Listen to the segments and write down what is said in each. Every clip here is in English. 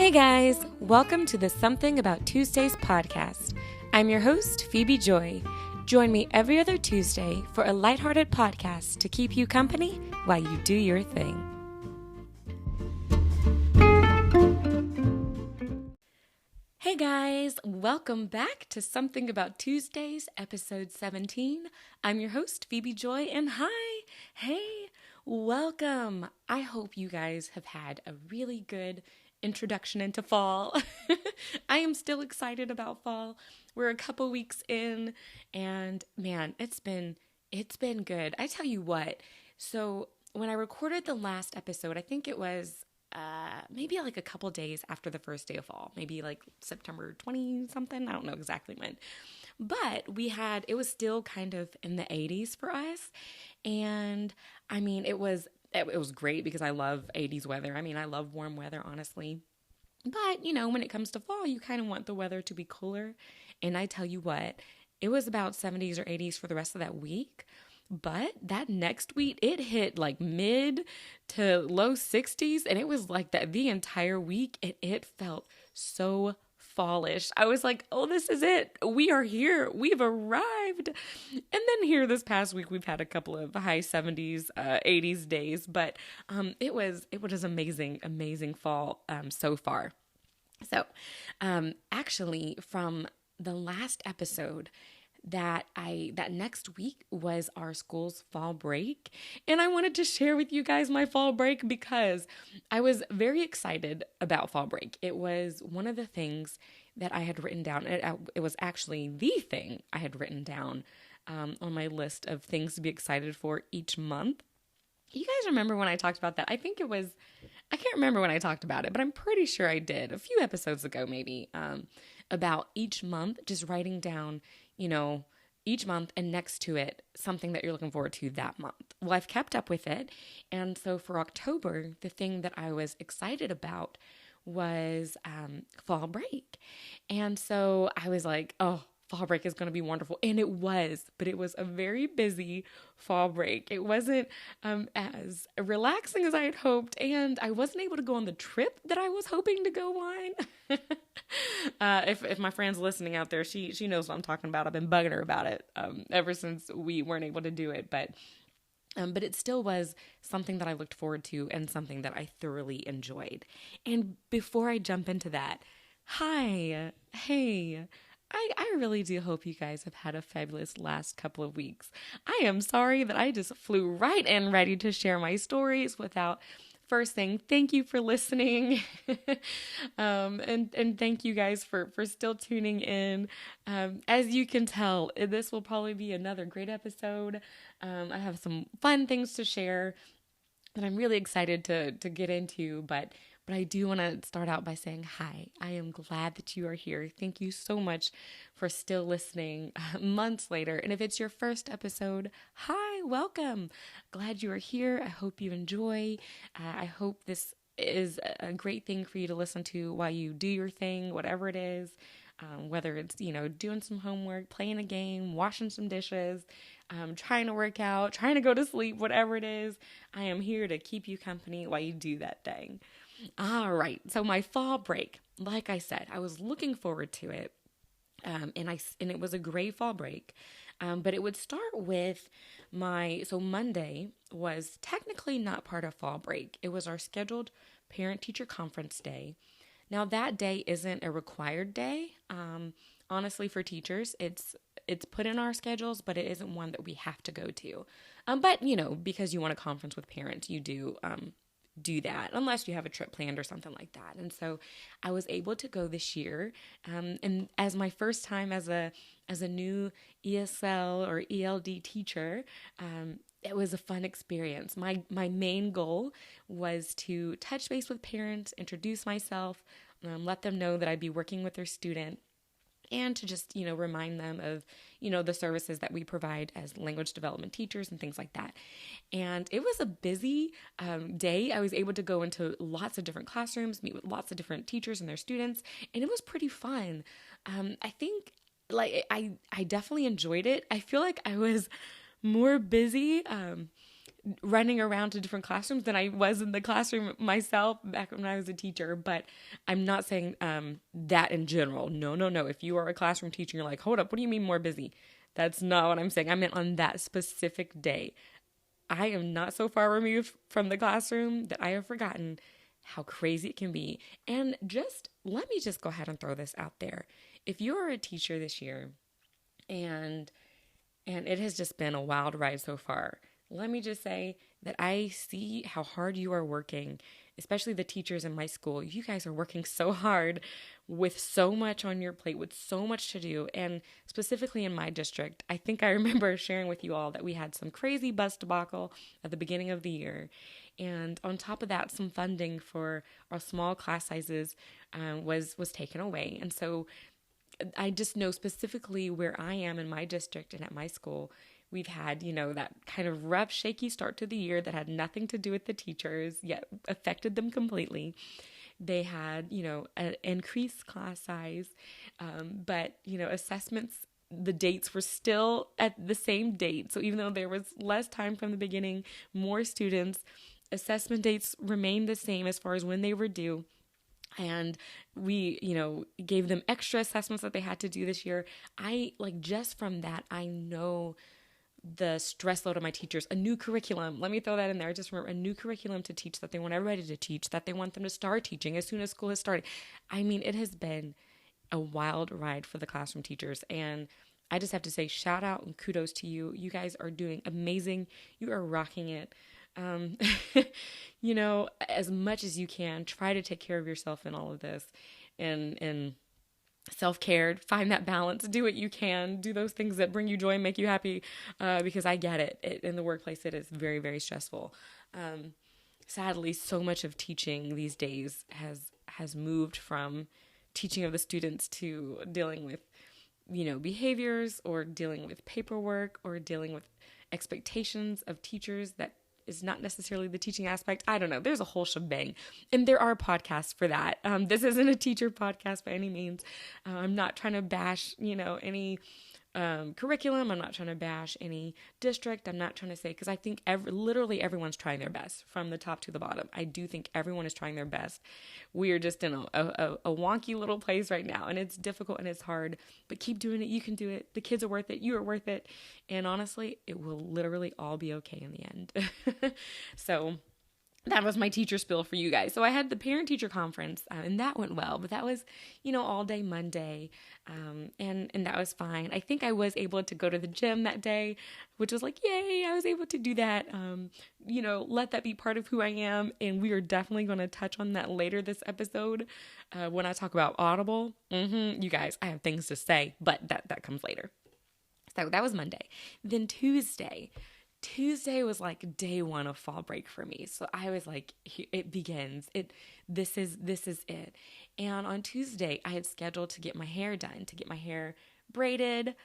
Hey guys, welcome to the Something About Tuesdays podcast. I'm your host, Phebe Joi. Join me every other Tuesday for a lighthearted podcast to keep you company while you do your thing. Hey guys, welcome back to Something About Tuesdays, episode 17. I'm your host, Phebe Joi, and welcome. I hope you guys have had a really good introduction into fall. I am still excited about fall. We're a couple weeks in, and man, it's been good. I tell you what, so when I recorded the last episode, I think it was maybe like a couple days after the first day of fall, maybe like September 20 something. I don't know exactly when, but it was still kind of in the 80s for us. And I mean, it was great because I love 80s weather. I mean, I love warm weather, honestly. But, when it comes to fall, you kind of want the weather to be cooler. And I tell you what, it was about 70s or 80s for the rest of that week. But that next week, it hit like mid to low 60s. And it was like that the entire week. And it felt so fallish. I was like, oh, this is it. We are here. We've arrived. And then here this past week, we've had a couple of high 70s, 80s days. But it was amazing fall so far. So actually, from the last episode, that next week was our school's fall break. And I wanted to share with you guys my fall break because I was very excited about fall break. It was one of the things that I had written down. It was actually the thing I had written down on my list of things to be excited for each month. You guys remember when I talked about that? I can't remember when I talked about it, but I'm pretty sure I did a few episodes ago maybe, about each month, just writing down, each month and next to it, something that you're looking forward to that month. Well, I've kept up with it. And so for October, the thing that I was excited about was fall break. And so I was like, oh, fall break is going to be wonderful. And it was, but it was a very busy fall break. It wasn't as relaxing as I had hoped. And I wasn't able to go on the trip that I was hoping to go on. If my friend's listening out there, she knows what I'm talking about. I've been bugging her about it ever since we weren't able to do it. But it still was something that I looked forward to and something that I thoroughly enjoyed. And before I jump into that, hey, I really do hope you guys have had a fabulous last couple of weeks. I am sorry that I just flew right in ready to share my stories without first saying thank you for listening. and thank you guys for still tuning in. As you can tell, this will probably be another great episode. I have some fun things to share that I'm really excited to get into, but I do want to start out by saying hi. I am glad that you are here. Thank you so much for still listening months later. And if it's your first episode, hi, welcome. Glad you are here. I hope you enjoy. I hope this is a great thing for you to listen to while you do your thing, whatever it is. Whether it's, doing some homework, playing a game, washing some dishes, trying to work out, trying to go to sleep, whatever it is, I am here to keep you company while you do that thing. All right. So my fall break, like I said, I was looking forward to it. And it was a great fall break. But it would start with so Monday was technically not part of fall break. It was our scheduled parent-teacher conference day. Now that day isn't a required day. Honestly, for teachers, it's put in our schedules, but it isn't one that we have to go to. But because you want a conference with parents, you do that unless you have a trip planned or something like that. And so I was able to go this year. And as my first time as a new ESL or ELD teacher, it was a fun experience. My main goal was to touch base with parents, introduce myself, let them know that I'd be working with their student, and to just, remind them of, the services that we provide as language development teachers and things like that. And it was a busy day. I was able to go into lots of different classrooms, meet with lots of different teachers and their students, and it was pretty fun. I think, I definitely enjoyed it. I feel like I was more busy running around to different classrooms than I was in the classroom myself back when I was a teacher. But I'm not saying that in general. No, no, no. If you are a classroom teacher, you're like, hold up, what do you mean more busy? That's not what I'm saying. I meant on that specific day. I am not so far removed from the classroom that I have forgotten how crazy it can be. And let me just go ahead and throw this out there. If you are a teacher this year and it has just been a wild ride so far, let me just say that I see how hard you are working, especially the teachers in my school. You guys are working so hard with so much on your plate, with so much to do. And specifically in my district, I think I remember sharing with you all that we had some crazy bus debacle at the beginning of the year. And on top of that, some funding for our small class sizes was taken away. And so I just know specifically where I am in my district and at my school, we've had, that kind of rough, shaky start to the year that had nothing to do with the teachers, yet affected them completely. They had, an increased class size, but, assessments, the dates were still at the same date. So even though there was less time from the beginning, more students, assessment dates remained the same as far as when they were due. And we, gave them extra assessments that they had to do this year. Just from that, I know the stress load of my teachers, a new curriculum. Let me throw that in there. I just remember a new curriculum to teach that they want everybody to teach, that they want them to start teaching as soon as school has started. I mean, it has been a wild ride for the classroom teachers. And I just have to say shout out and kudos to you. You guys are doing amazing. You are rocking it. As much as you can, try to take care of yourself in all of this and self-care, find that balance, do what you can, do those things that bring you joy and make you happy, because I get it. In the workplace, it is very, very stressful. Sadly, so much of teaching these days has moved from teaching of the students to dealing with, behaviors or dealing with paperwork or dealing with expectations of teachers that is not necessarily the teaching aspect. I don't know. There's a whole shebang. And there are podcasts for that. This isn't a teacher podcast by any means. I'm not trying to bash, any curriculum. I'm not trying to bash any district. I'm not trying to say, because I think literally everyone's trying their best from the top to the bottom. I do think everyone is trying their best. We are just in a wonky little place right now, and it's difficult and it's hard, but keep doing it. You can do it. The kids are worth it. You are worth it. And honestly, it will literally all be okay in the end. So that was my teacher spill for you guys. So I had the parent-teacher conference, and that went well. But that was, all day Monday, and that was fine. I think I was able to go to the gym that day, which was like, yay, I was able to do that. Let that be part of who I am. And we are definitely going to touch on that later this episode when I talk about Audible. You guys, I have things to say, but that comes later. So that was Monday. Then Tuesday was like day one of fall break for me. So I was like, it begins. This is it. And on Tuesday, I had scheduled to get my hair done, to get my hair braided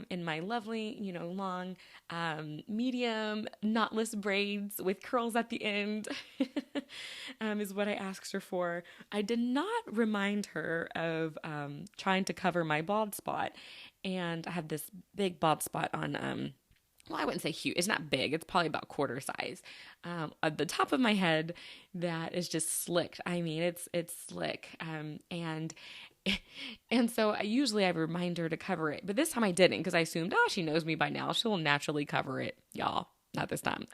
in my lovely, long, medium, knotless braids with curls at the end is what I asked her for. I did not remind her of trying to cover my bald spot. And I have this big bald spot on well, I wouldn't say huge. It's not big. It's probably about quarter size. At the top of my head, that is just slicked. I mean, it's slick. And so I remind her to cover it. But this time I didn't, because I assumed, she knows me by now. She'll naturally cover it. Y'all, not this time.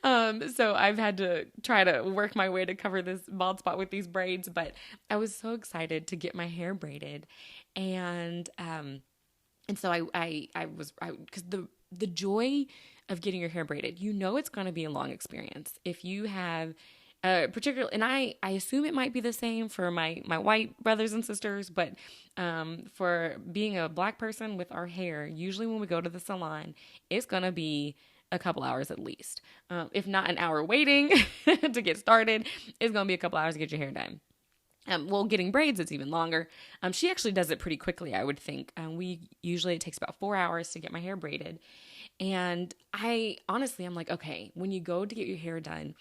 So I've had to try to work my way to cover this bald spot with these braids. But I was so excited to get my hair braided. And so because the joy of getting your hair braided, it's going to be a long experience. If you have particularly, and I assume it might be the same for my white brothers and sisters, but for being a Black person with our hair, usually when we go to the salon, it's going to be a couple hours at least. If not an hour waiting to get started, it's going to be a couple hours to get your hair done. Getting braids, it's even longer. She actually does it pretty quickly, I would think. It takes about 4 hours to get my hair braided. And I'm like, okay, when you go to get your hair done,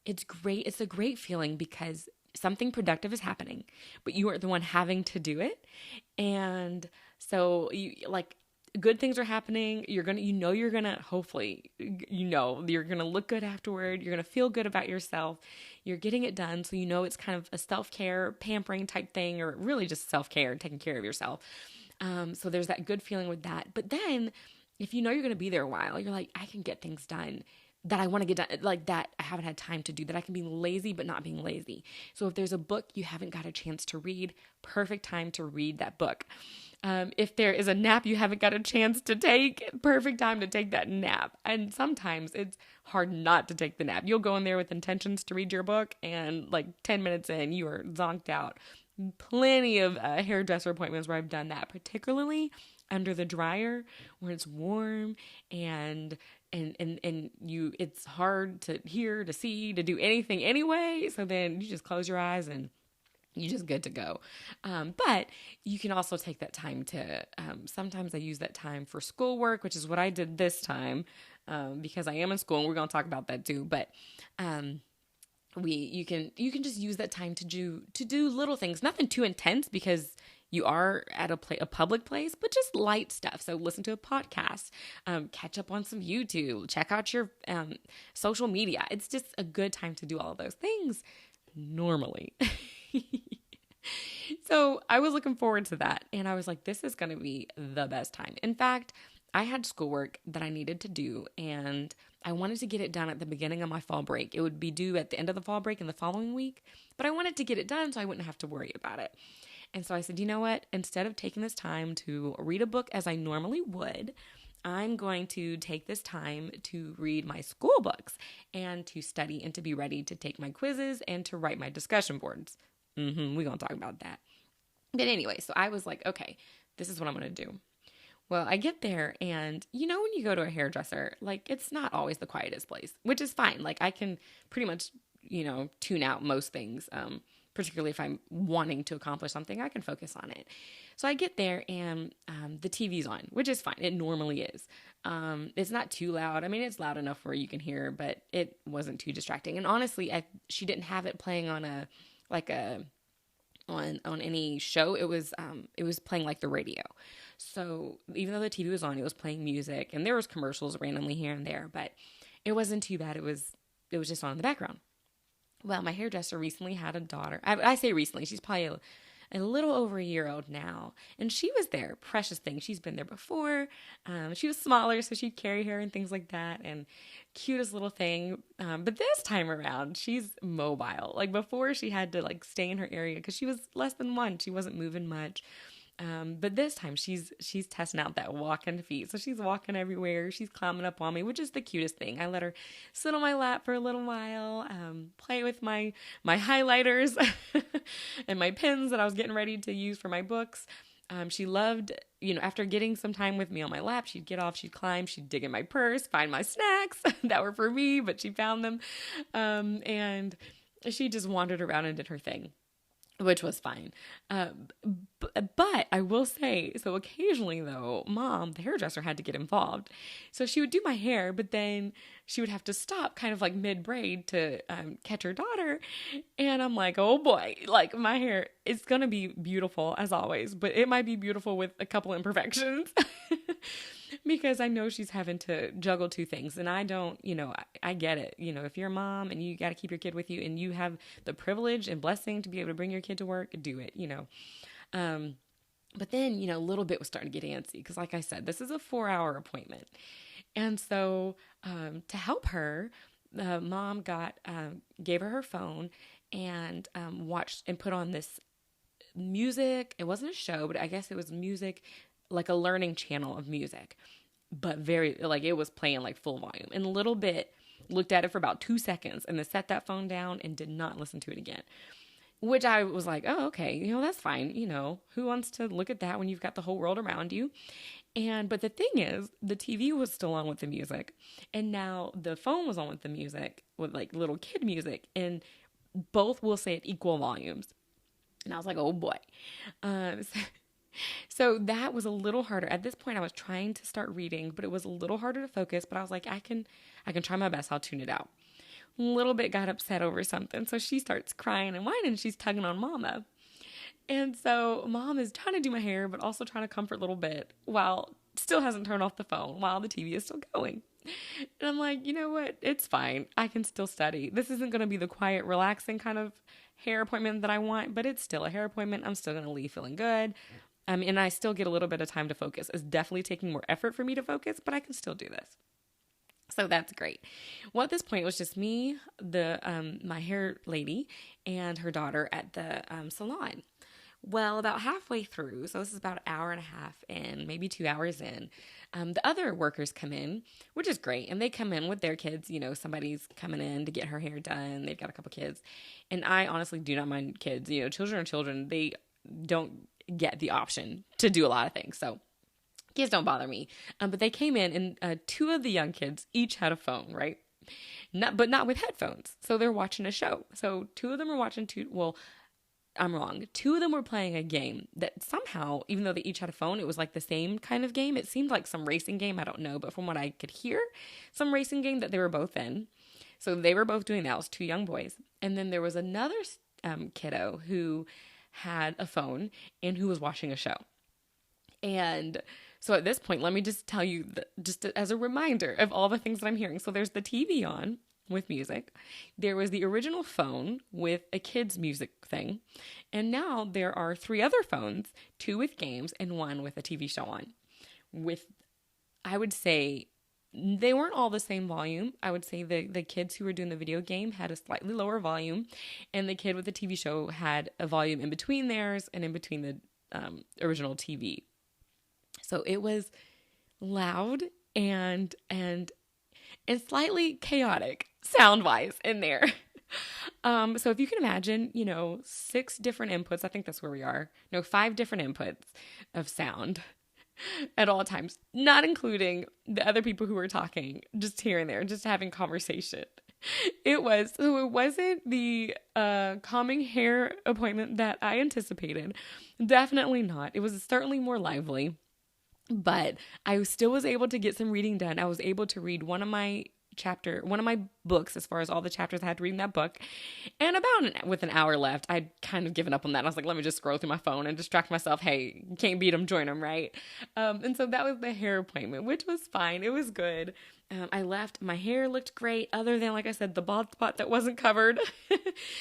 it's great. It's a great feeling because something productive is happening, but you are the one having to do it. And so good things are happening. You're going to hopefully, you're going to look good afterward. You're going to feel good about yourself. You're getting it done. So, it's kind of a self-care, pampering type thing, or really just self-care, taking care of yourself. So there's that good feeling with that. But then if you're going to be there a while, you're like, I can get things done that I want to get done, like that I haven't had time to do, that I can be lazy but not being lazy. So if there's a book you haven't got a chance to read, perfect time to read that book. If there is a nap you haven't got a chance to take, perfect time to take that nap. And sometimes it's hard not to take the nap. You'll go in there with intentions to read your book, and like 10 minutes in, you are zonked out. Plenty of hairdresser appointments where I've done that, particularly under the dryer where it's warm and it's hard to hear, to see, to do anything anyway. So then you just close your eyes and you're just good to go. But you can also take that time to, sometimes I use that time for schoolwork, which is what I did this time, because I am in school, and we're going to talk about that too. But, you can just use that time to do little things, nothing too intense, because you are at a public place, but just light stuff. So listen to a podcast, catch up on some YouTube, check out your social media. It's just a good time to do all of those things normally. So I was looking forward to that, and I was like, this is going to be the best time. In fact, I had schoolwork that I needed to do, and I wanted to get it done at the beginning of my fall break. It would be due at the end of the fall break in the following week, but I wanted to get it done so I wouldn't have to worry about it. And so I said, you know what? Instead of taking this time to read a book as I normally would, I'm going to take this time to read my school books and to study and to be ready to take my quizzes and to write my discussion boards. We're going to talk about that. But anyway, so I was like, okay, this is what I'm going to do. Well, I get there, and when you go to a hairdresser, like, it's not always the quietest place, which is fine. Like, I can pretty much, tune out most things, particularly if I'm wanting to accomplish something, I can focus on it. So I get there, and the TV's on, which is fine. It normally is. It's not too loud. I mean, it's loud enough where you can hear, but it wasn't too distracting. And honestly, she didn't have it playing on on any show. It was playing like the radio. So even though the TV was on, it was playing music, and there was commercials randomly here and there, but it wasn't too bad. It was just on in the background. Well, my hairdresser recently had a daughter. I say recently, she's probably a little over a year old now, and she was there. Precious thing. She's been there before. She was smaller, so she'd carry her and things like that, and cutest little thing. But this time around, she's mobile. Like before, she had to like stay in her area because she was less than one. She wasn't moving much. But this time she's testing out that walking feet. So she's walking everywhere. She's climbing up on me, which is the cutest thing. I let her sit on my lap for a little while, play with my highlighters and my pens that I was getting ready to use for my books. She loved, after getting some time with me on my lap, she'd get off, she'd climb, she'd dig in my purse, find my snacks that were for me, but she found them. And she just wandered around and did her thing, which was fine. But I will say, so occasionally though, Mom, the hairdresser, had to get involved. So she would do my hair, but then she would have to stop kind of like mid-braid to catch her daughter. And I'm like, oh boy, like my hair is going to be beautiful as always, but it might be beautiful with a couple imperfections. Because I know she's having to juggle two things, and I don't, I get it. If you're a mom and you got to keep your kid with you and you have the privilege and blessing to be able to bring your kid to work, do it, But then, a little bit was starting to get antsy because, like I said, this is a 4-hour appointment. And so to help her, Mom gave her phone and watched and put on this music. It wasn't a show, but I guess it was music, like a learning channel of music, but very, like, it was playing like full volume. And a little bit, looked at it for about 2 seconds and then set that phone down and did not listen to it again, which I was like, oh, okay, that's fine. Who wants to look at that when you've got the whole world around you? But the thing is, the TV was still on with the music, and now the phone was on with the music, with like little kid music, and both will say at equal volumes. And I was like, oh boy. So that was a little harder. At this point, I was trying to start reading, but it was a little harder to focus. But I was like, I can try my best. I'll tune it out. A little bit got upset over something. So she starts crying and whining. She's tugging on Mama. And so Mom is trying to do my hair, but also trying to comfort little bit while still hasn't turned off the phone while the TV is still going. And I'm like, you know what? It's fine. I can still study. This isn't going to be the quiet, relaxing kind of hair appointment that I want, but it's still a hair appointment. I'm still going to leave feeling good. And I still get a little bit of time to focus. It's definitely taking more effort for me to focus, but I can still do this. So that's great. Well, at this point, it was just me, my hair lady, and her daughter at the salon. Well, about halfway through, so this is about an hour and a half in, maybe 2 hours in, the other workers come in, which is great. And they come in with their kids. You know, somebody's coming in to get her hair done. They've got a couple kids. And I honestly do not mind kids. You know, children are children. They don't get the option to do a lot of things. So kids don't bother me. But they came in and two of the young kids each had a phone, right? But not with headphones. So they're watching a show. So two of them are watching I'm wrong. Two of them were playing a game that somehow, even though they each had a phone, it was like the same kind of game. It seemed like some racing game. I don't know. But from what I could hear, some racing game that they were both in. So they were both doing that. It was two young boys. And then there was another kiddo who had a phone and who was watching a show. And so at this point, let me just tell you, just as a reminder of all the things that I'm hearing. So there's the TV on with music. There was the original phone with a kid's music thing. And now there are 3 other phones, 2 with games and 1 with a TV show on. I would say they weren't all the same volume. I would say the kids who were doing the video game had a slightly lower volume, and the kid with the TV show had a volume in between theirs and in between the original TV. So it was loud and slightly chaotic sound-wise in there. So if you can imagine, 6 different inputs, I think that's where we are. No, 5 different inputs of sound at all times, not including the other people who were talking, just here and there, just having conversation. It wasn't the calming hair appointment that I anticipated. Definitely not. It was certainly more lively, but I still was able to get some reading done. I was able to read one of my books, as far as all the chapters I had to read in that book. And with an hour left, I'd kind of given up on that. I was like, let me just scroll through my phone and distract myself. Hey, can't beat them, join them, right? And so that was the hair appointment, which was fine. It was good. I left. My hair looked great, other than, like I said, the bald spot that wasn't covered.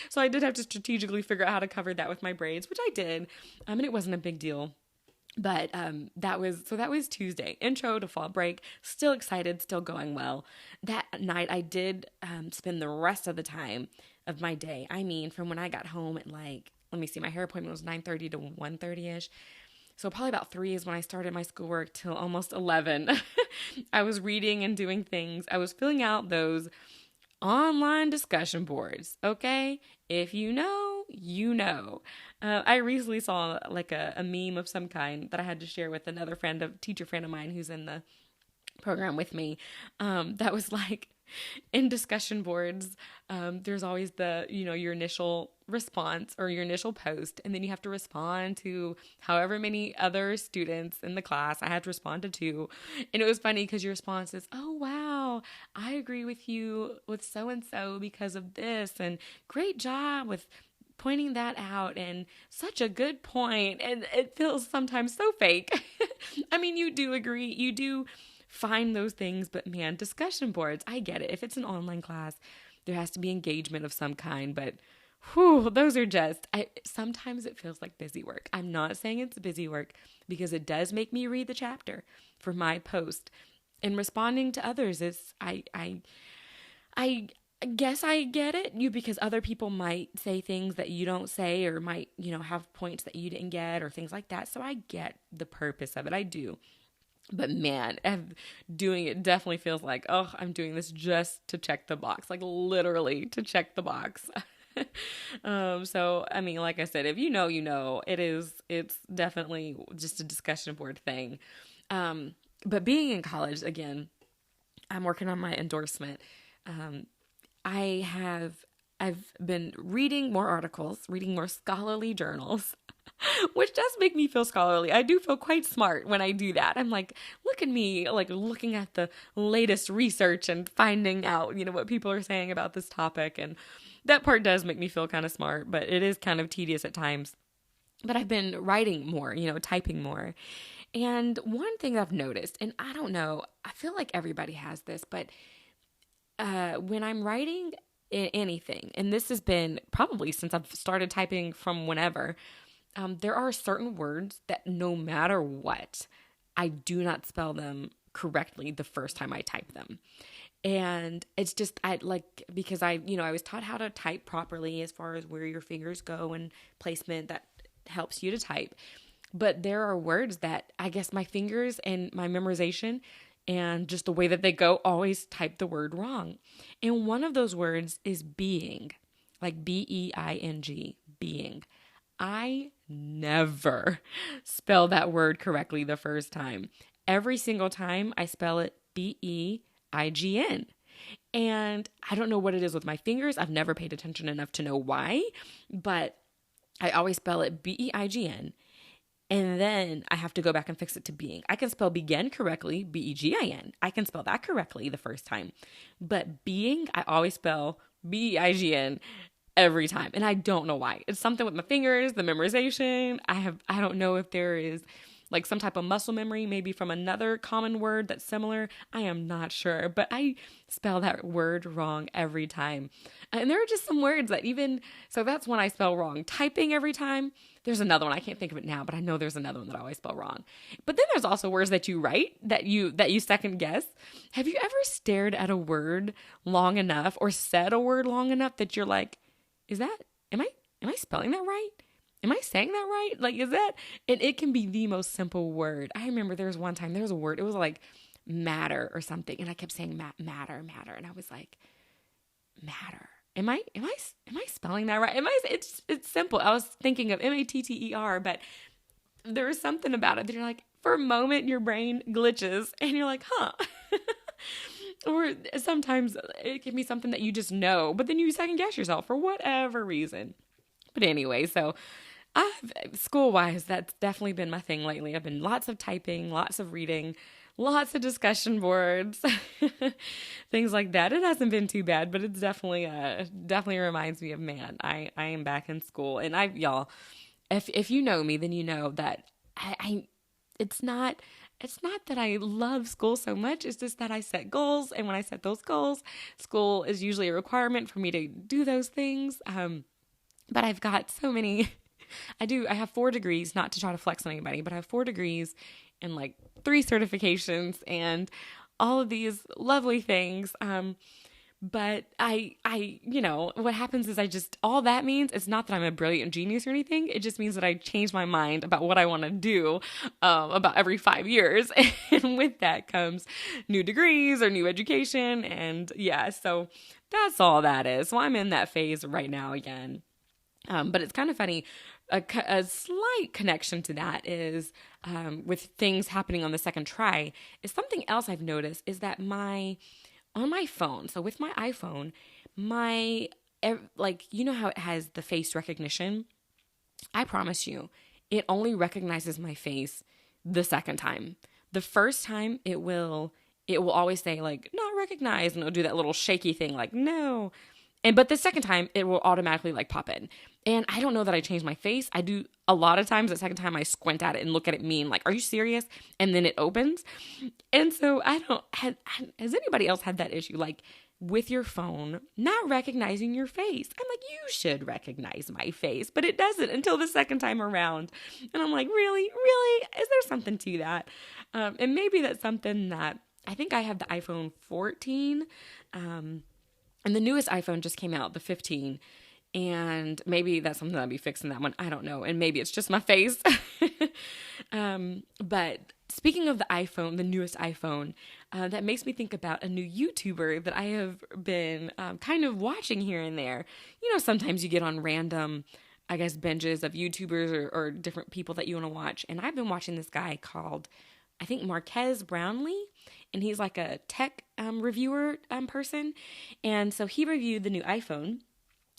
So I did have to strategically figure out how to cover that with my braids, which I did. And it wasn't a big deal. But that was Tuesday. Intro to fall break. Still excited, still going well. That night I did spend the rest of the time of my day. I mean, from when I got home at my hair appointment was 9:30 to 1:30ish. So probably about 3 is when I started my schoolwork till almost 11. I was reading and doing things. I was filling out those online discussion boards, okay? If you know, you know. I recently saw like a meme of some kind that I had to share with another teacher friend of mine who's in the program with me. That was like, in discussion boards, there's always your initial response or your initial post, and then you have to respond to however many other students in the class. I had to respond to 2, and it was funny because your response is, oh wow, I agree with you with so-and-so because of this, and great job with pointing that out, and such a good point. And it feels sometimes so fake. I mean, you do agree, you do find those things, but man, discussion boards, I get it. If it's an online class, there has to be engagement of some kind, but those are sometimes it feels like busy work. I'm not saying it's busy work, because it does make me read the chapter for my post, and responding to others is, I guess I get it, because other people might say things that you don't say, or might, have points that you didn't get, or things like that. So I get the purpose of it. I do. But man, doing it definitely feels like, oh, I'm doing this just to check the box, like literally to check the box. So, I mean, like I said, if you know, it's definitely just a discussion board thing. But being in college, again, I'm working on my endorsement. I've been reading more articles, reading more scholarly journals, which does make me feel scholarly. I do feel quite smart when I do that. I'm like, look at me, like looking at the latest research and finding out, what people are saying about this topic. And that part does make me feel kind of smart, but it is kind of tedious at times. But I've been writing more, typing more. And one thing I've noticed, and I don't know, I feel like everybody has this, but when I'm writing anything, and this has been probably since I've started typing from whenever, there are certain words that no matter what, I do not spell them correctly the first time I type them. And it's just, because I was taught how to type properly as far as where your fingers go and placement that helps you to type. But there are words that I guess my fingers and my memorization and just the way that they go always type the word wrong. And one of those words is being, like Being, being. I never spell that word correctly the first time. Every single time I spell it Beign. And I don't know what it is with my fingers. I've never paid attention enough to know why, but I always spell it Beign. And then I have to go back and fix it to being. I can spell begin correctly, Begin. I can spell that correctly the first time. But being, I always spell Beign every time. And I don't know why. It's something with my fingers, the memorization. I don't know if there is like some type of muscle memory, maybe from another common word that's similar. I am not sure, but I spell that word wrong every time. And there are just some words that so that's when I spell wrong. Typing every time. There's another one. I can't think of it now, but I know there's another one that I always spell wrong. But then there's also words that you write that you second guess. Have you ever stared at a word long enough or said a word long enough that you're like, am I spelling that right? Am I saying that right? Like, is that? And it can be the most simple word. I remember there was a word, it was like matter or something. And I kept saying matter. And I was like, matter. Am I spelling that right? It's simple. I was thinking of Matter, but there is something about it that you're like, for a moment, your brain glitches and you're like, huh. Or sometimes it can be something that you just know, but then you second guess yourself for whatever reason. But anyway, so school-wise, that's definitely been my thing lately. I've been lots of typing, lots of reading, lots of discussion boards, things like that. It hasn't been too bad, but it's definitely reminds me of, man, I am back in school. And y'all, if you know me, then you know that it's not that I love school so much. It's just that I set goals. And when I set those goals, school is usually a requirement for me to do those things. But I've got so many, I have 4 degrees, not to try to flex on anybody, but I have 4 degrees and like 3 certifications and all of these lovely things. But what happens is all that means, it's not that I'm a brilliant genius or anything. It just means that I change my mind about what I want to do, about every 5 years. And with that comes new degrees or new education. And yeah, so that's all that is. So I'm in that phase right now again. But it's kind of funny. A slight connection to that is with things happening on the second try is something else I've noticed is that on my phone, so with my iPhone, you know how it has the face recognition? I promise you, it only recognizes my face the second time. The first time it will always say like, not recognized, and it'll do that little shaky thing like, no. But the second time, it will automatically like pop in. And I don't know that I changed my face. I do a lot of times. The second time I squint at it and look at it mean like, are you serious? And then it opens. And so has anybody else had that issue? Like with your phone, not recognizing your face. I'm like, you should recognize my face, but it doesn't until the second time around. And I'm like, really? Is there something to that? And maybe that's something that I think I have the iPhone 14, and the newest iPhone just came out, the 15, and maybe that's something I'll be fixing that one. I don't know. And maybe it's just my face. But speaking of the iPhone, the newest iPhone, that makes me think about a new YouTuber that I have been kind of watching here and there. You know, sometimes you get on random, I guess, binges of YouTubers or different people that you want to watch. And I've been watching this guy called, I think, Marquez Brownlee. And he's like a tech reviewer person. And so he reviewed the new iPhone.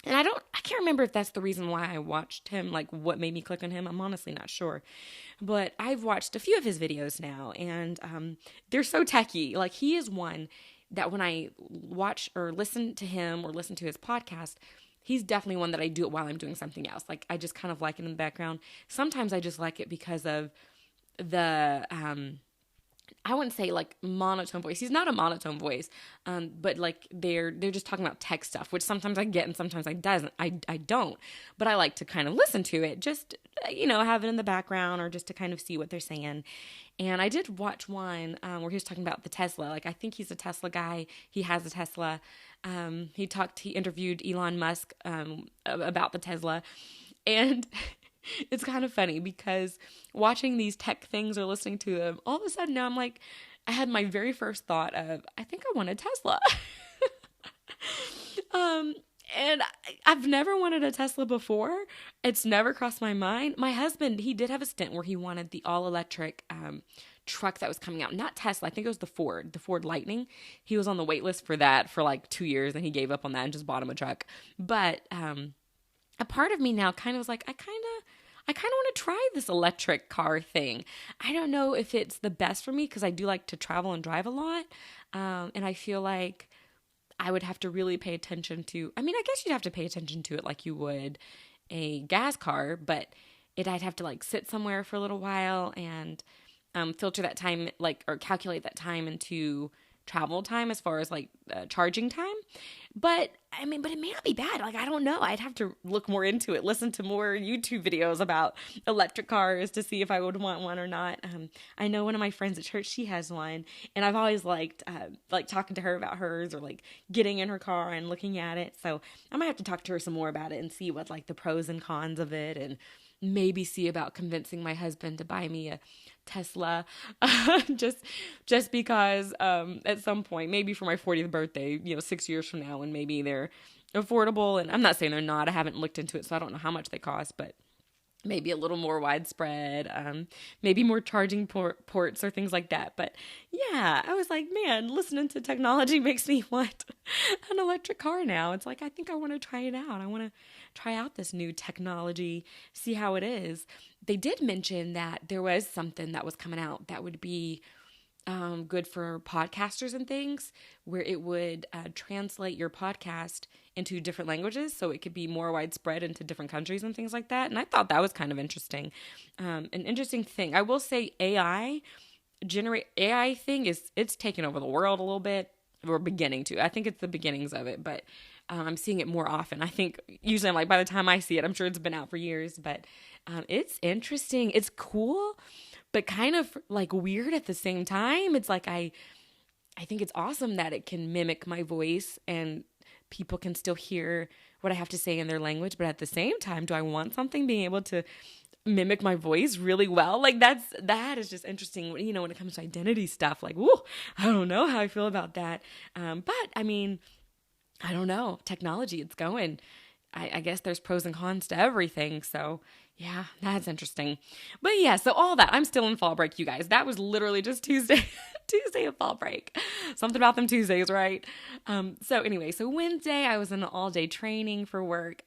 And I can't remember if that's the reason why I watched him, like what made me click on him. I'm honestly not sure. But I've watched a few of his videos now, and they're so techy. Like he is one that when I watch or listen to him or listen to his podcast, he's definitely one that I do it while I'm doing something else. Like I just kind of like it in the background. Sometimes I just like it because of the I wouldn't say like monotone voice. He's not a monotone voice, but like they're just talking about tech stuff, which sometimes I get and sometimes I don't. But I like to kind of listen to it, just have it in the background or just to kind of see what they're saying. And I did watch one where he was talking about the Tesla. Like, I think he's a Tesla guy. He has a Tesla. He interviewed Elon Musk about the Tesla, and it's kind of funny because watching these tech things or listening to them, all of a sudden now I'm like, I had my very first thought of, I think I want a Tesla. And I've never wanted a Tesla before. It's never crossed my mind. My husband, he did have a stint where he wanted the all-electric truck that was coming out. Not Tesla, I think it was the Ford Lightning. He was on the wait list for that for like 2 years, and he gave up on that and just bought him a truck. But a part of me now kind of was like, I kind of want to try this electric car thing. I don't know if it's the best for me because I do like to travel and drive a lot. And I feel like I would have to really pay attention to, I guess you'd have to pay attention to it like you would a gas car, but I'd have to like sit somewhere for a little while and filter that time, like, or calculate that time into travel time as far as like charging time. But it may not be bad. Like, I don't know. I'd have to look more into it, listen to more YouTube videos about electric cars to see if I would want one or not. I know one of my friends at church, she has one, and I've always liked like talking to her about hers or like getting in her car and looking at it. So I might have to talk to her some more about it and see what like the pros and cons of it, and maybe see about convincing my husband to buy me a Tesla, just because at some point, maybe for my 40th birthday, 6 years from now, and maybe they're affordable. And I'm not saying they're not. I haven't looked into it, so I don't know how much they cost, but maybe a little more widespread, maybe more charging ports or things like that. But yeah, I was like, man, listening to technology makes me want an electric car now. It's like, I think I want to try it out. I want to try out this new technology, see how it is. They did mention that there was something that was coming out that would be good for podcasters and things, where it would translate your podcast into different languages, so it could be more widespread into different countries and things like that. And I thought that was kind of interesting. An interesting thing. I will say AI thing it's taken over the world a little bit. We're beginning to. I think it's the beginnings of it, but I'm seeing it more often. I think usually I'm like, by the time I see it, I'm sure it's been out for years, but it's interesting. It's cool, but kind of like weird at the same time. It's like, I think it's awesome that it can mimic my voice and people can still hear what I have to say in their language. But at the same time, do I want something being able to mimic my voice really well? Like, that is just interesting, when it comes to identity stuff. Like, whoa, I don't know how I feel about that. But I don't know. Technology, it's going. I guess there's pros and cons to everything. So yeah, that's interesting. But yeah, so all that, I'm still in fall break, you guys. That was literally just Tuesday of fall break. Something about them Tuesdays, right? So anyway, so Wednesday I was in an all-day training for work.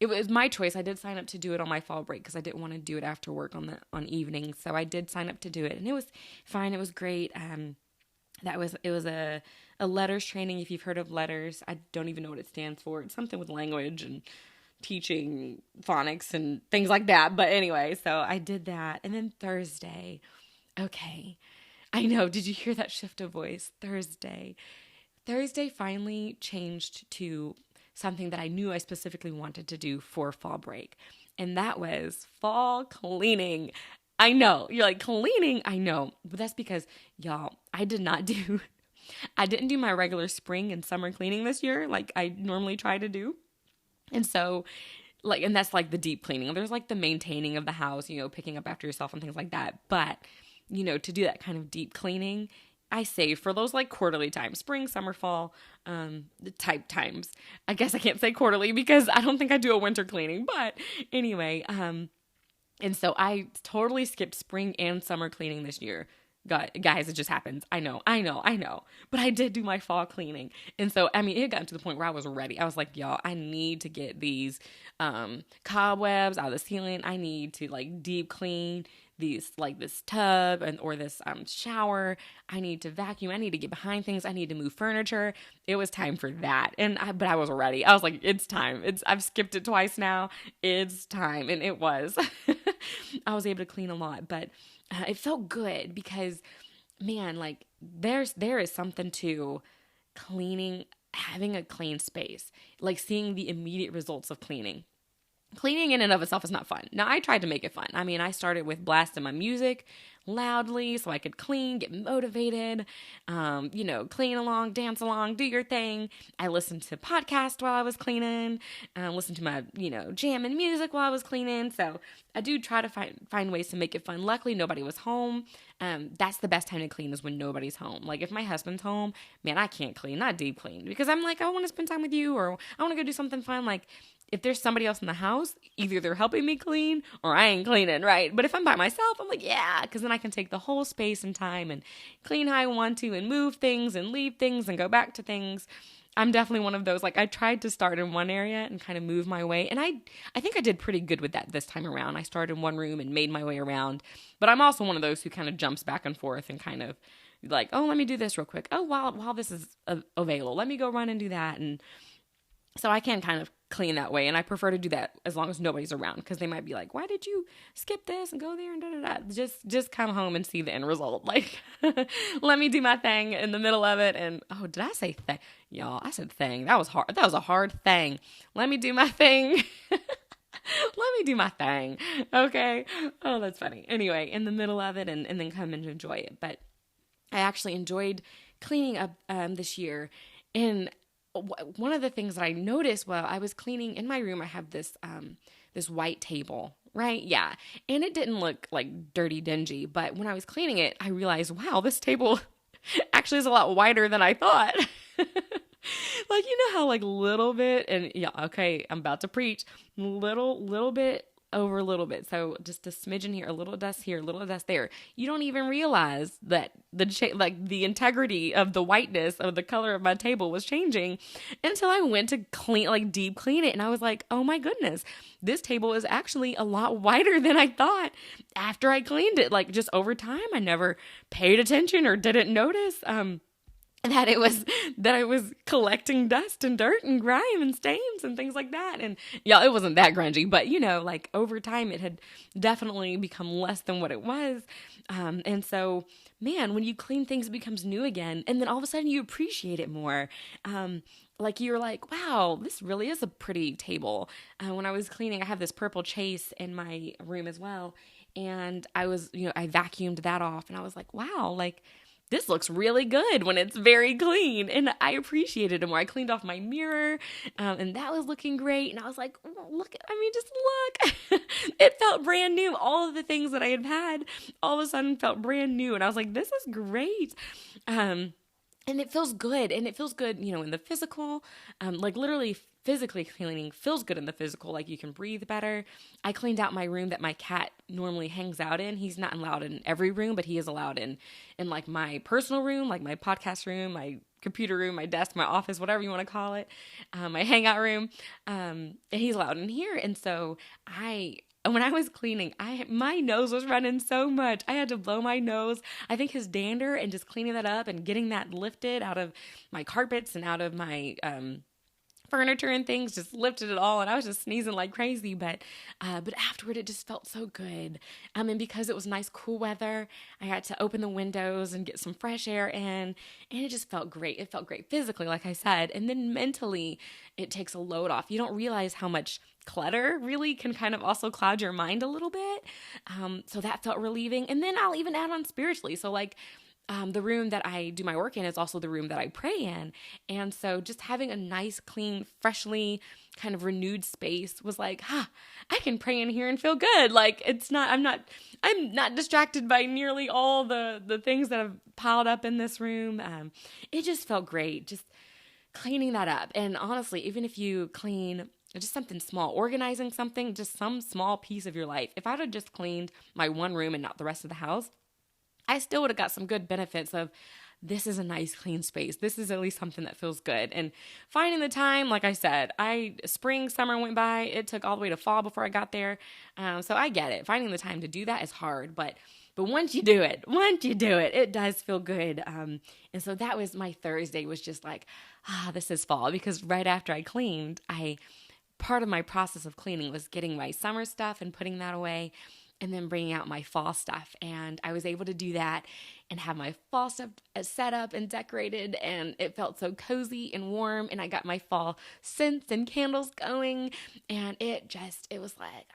It was my choice. I did sign up to do it on my fall break because I didn't want to do it after work on evenings. So I did sign up to do it, and it was fine. It was great. It was a letters training. If you've heard of letters, I don't even know what it stands for. It's something with language and teaching phonics and things like that. But anyway, so I did that. And then Thursday, okay, I know. Did you hear that shift of voice? Thursday finally changed to something that I knew I specifically wanted to do for fall break. And that was fall cleaning. I know. You're like, cleaning? I know. But that's because, y'all, I didn't do my regular spring and summer cleaning this year like I normally try to do. And so, and that's like the deep cleaning. There's like the maintaining of the house, picking up after yourself and things like that. But, to do that kind of deep cleaning, I save for those like quarterly times, spring, summer, fall, type times. I guess I can't say quarterly because I don't think I do a winter cleaning. But anyway, and so I totally skipped spring and summer cleaning this year. God, guys, it just happens. I know. But I did do my fall cleaning. And so, it had gotten to the point where I was ready. I was like, y'all, I need to get these cobwebs out of the ceiling. I need to like deep clean this tub or this shower. I need to vacuum. I need to get behind things. I need to move furniture. It was time for that. But I was ready. I was like, it's time. I've skipped it twice now. It's time. And it was. I was able to clean a lot, but it felt good because, man, like there is something to cleaning, having a clean space, like seeing the immediate results of cleaning. Cleaning in and of itself is not fun. Now, I tried to make it fun. I mean, I started with blasting my music loudly so I could clean, get motivated, clean along, dance along, do your thing. I listened to podcasts while I was cleaning, listened to my, jamming music while I was cleaning. So I do try to find ways to make it fun. Luckily, nobody was home. That's the best time to clean is when nobody's home. Like if my husband's home, man, I can't clean, not deep clean, because I'm like, I want to spend time with you, or I want to go do something fun. Like if there's somebody else in the house, either they're helping me clean or I ain't cleaning, right? But if I'm by myself, I'm like, yeah, because then I can take the whole space and time and clean how I want to and move things and leave things and go back to things. I'm definitely one of those. Like I tried to start in one area and kind of move my way. And I think I did pretty good with that this time around. I started in one room and made my way around. But I'm also one of those who kind of jumps back and forth and kind of like, oh, let me do this real quick. Oh, while this is available, let me go run and do that. And so I can kind of clean that way, and I prefer to do that as long as nobody's around, because they might be like, why did you skip this and go there and da-da-da? Just come home and see the end result. Like, let me do my thing in the middle of it, and, oh, did I say thing? Y'all, I said thing. That was hard. That was a hard thing. Let me do my thing. Let me do my thing, okay? Oh, that's funny. Anyway, in the middle of it, and then come and enjoy it. But I actually enjoyed cleaning up this year, and one of the things that I noticed while I was cleaning in my room, I have this this white table, right? Yeah. And it didn't look like dirty, dingy, but when I was cleaning it, I realized, wow, this table actually is a lot whiter than I thought. Like, how like little bit, and yeah, okay, I'm about to preach, little bit over a little bit. So just a smidgen here, a little dust here, a little dust there. You don't even realize that the integrity of the whiteness of the color of my table was changing until I went to deep clean it. And I was like, oh my goodness, this table is actually a lot whiter than I thought after I cleaned it. Like just over time, I never paid attention or didn't notice, that I was collecting dust and dirt and grime and stains and things like that. And yeah, it wasn't that grungy, but like over time it had definitely become less than what it was. And so, man, when you clean things, it becomes new again. And then all of a sudden you appreciate it more. Like you're like, wow, this really is a pretty table. When I was cleaning, I have this purple chase in my room as well. And I was, I vacuumed that off and I was like, wow, like, this looks really good when it's very clean. And I appreciated it more. I cleaned off my mirror, and that was looking great. And I was like, just look. It felt brand new. All of the things that I had all of a sudden felt brand new. And I was like, this is great. And it feels good. And it feels good, in the physical, like literally physically cleaning feels good in the physical. Like you can breathe better. I cleaned out my room that my cat normally hangs out in. He's not allowed in every room, but he is allowed in like my personal room, like my podcast room, my computer room, my desk, my office, whatever you want to call it, my hangout room. And he's allowed in here. And so when I was cleaning, my nose was running so much. I had to blow my nose. I think his dander and just cleaning that up and getting that lifted out of my carpets and out of my furniture and things just lifted it all, and I was just sneezing like crazy. But afterward, it just felt so good. And because it was nice, cool weather, I got to open the windows and get some fresh air in, and it just felt great. It felt great physically, like I said, and then mentally, it takes a load off. You don't realize how much clutter really can kind of also cloud your mind a little bit. So that felt relieving. And then I'll even add on spiritually. So like, the room that I do my work in is also the room that I pray in. And so just having a nice, clean, freshly kind of renewed space was like, I can pray in here and feel good. Like I'm not distracted by nearly all the things that have piled up in this room. It just felt great, just cleaning that up. And honestly, even if you clean just something small, organizing something, just some small piece of your life. If I'd have just cleaned my one room and not the rest of the house, I still would have got some good benefits of this is a nice clean space. This is at least something that feels good. And finding the time, like I said, spring, summer went by. It took all the way to fall before I got there. So I get it. Finding the time to do that is hard, but once you do it, it does feel good. And so that was my Thursday, was just like, this is fall, because right after I cleaned, part of my process of cleaning was getting my summer stuff and putting that away. and then bringing out my fall stuff. And I was able to do that and have my fall stuff set up and decorated, and it felt so cozy and warm, and I got my fall scents and candles going, and it was like,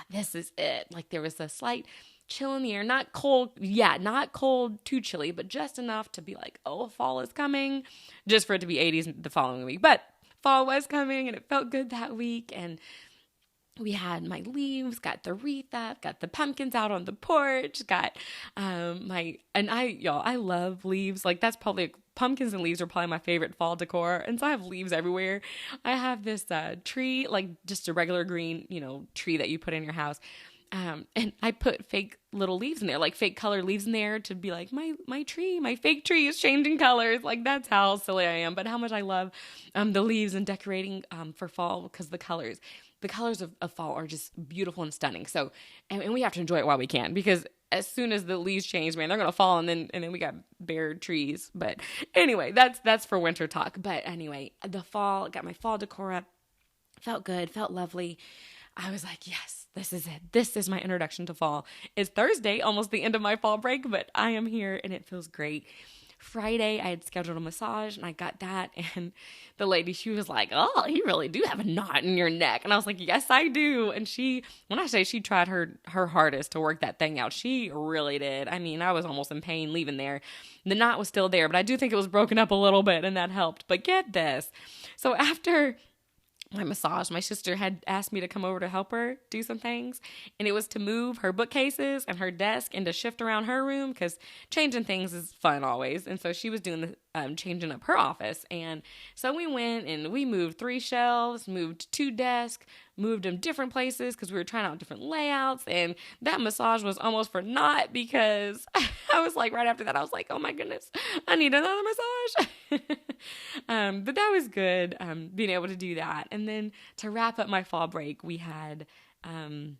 this is it. Like there was a slight chill in the air, not cold, not cold, too chilly, but just enough to be like, oh, fall is coming, just for it to be 80s the following week. But fall was coming, and it felt good that week, and we had my leaves, got the wreath up, got the pumpkins out on the porch, got I love leaves. Like that's probably, pumpkins and leaves are probably my favorite fall decor. And so I have leaves everywhere. I have this tree, like just a regular green, tree that you put in your house. And I put fake little leaves in there, like fake colored leaves in there to be like, my fake tree is changing colors. Like that's how silly I am, but how much I love the leaves and decorating for fall, because the colors of fall are just beautiful and stunning. So, and we have to enjoy it while we can, because as soon as the leaves change, man, they're going to fall, and then we got bare trees. But anyway, that's for winter talk. But anyway, the fall, got my fall decor up, felt good, felt lovely. I was like, yes, this is it. This is my introduction to fall. It's Thursday, almost the end of my fall break, but I am here and it feels great. Friday, I had scheduled a massage and I got that. And the lady, she was like, oh, you really do have a knot in your neck. And I was like, yes, I do. And when I say she tried her hardest to work that thing out, she really did. I mean, I was almost in pain leaving there. The knot was still there, but I do think it was broken up a little bit, and that helped. But get this. So after my massage, my sister had asked me to come over to help her do some things, and it was to move her bookcases and her desk and to shift around her room, because changing things is fun always. And so she was doing the changing up her office, and so we went and we moved 3 shelves, moved 2 desks, moved them different places because we were trying out different layouts. And that massage was almost for naught, because I was like, right after that, I was like, oh my goodness, I need another massage. But that was good, being able to do that. And then to wrap up my fall break, we had, on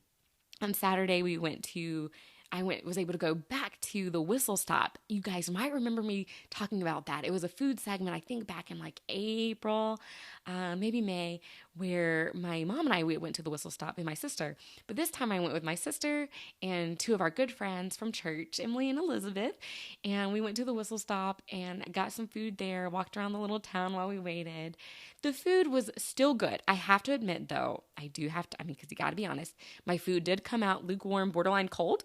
Saturday, was able to go back to the Whistle Stop. You guys might remember me talking about that. It was a food segment, I think back in like April, maybe May, where my mom and I went to the Whistle Stop, and my sister. But this time I went with my sister and 2 of our good friends from church, Emily and Elizabeth. And we went to the Whistle Stop and got some food there, walked around the little town while we waited. The food was still good. I have to admit, though, because you got to be honest, my food did come out lukewarm, borderline cold.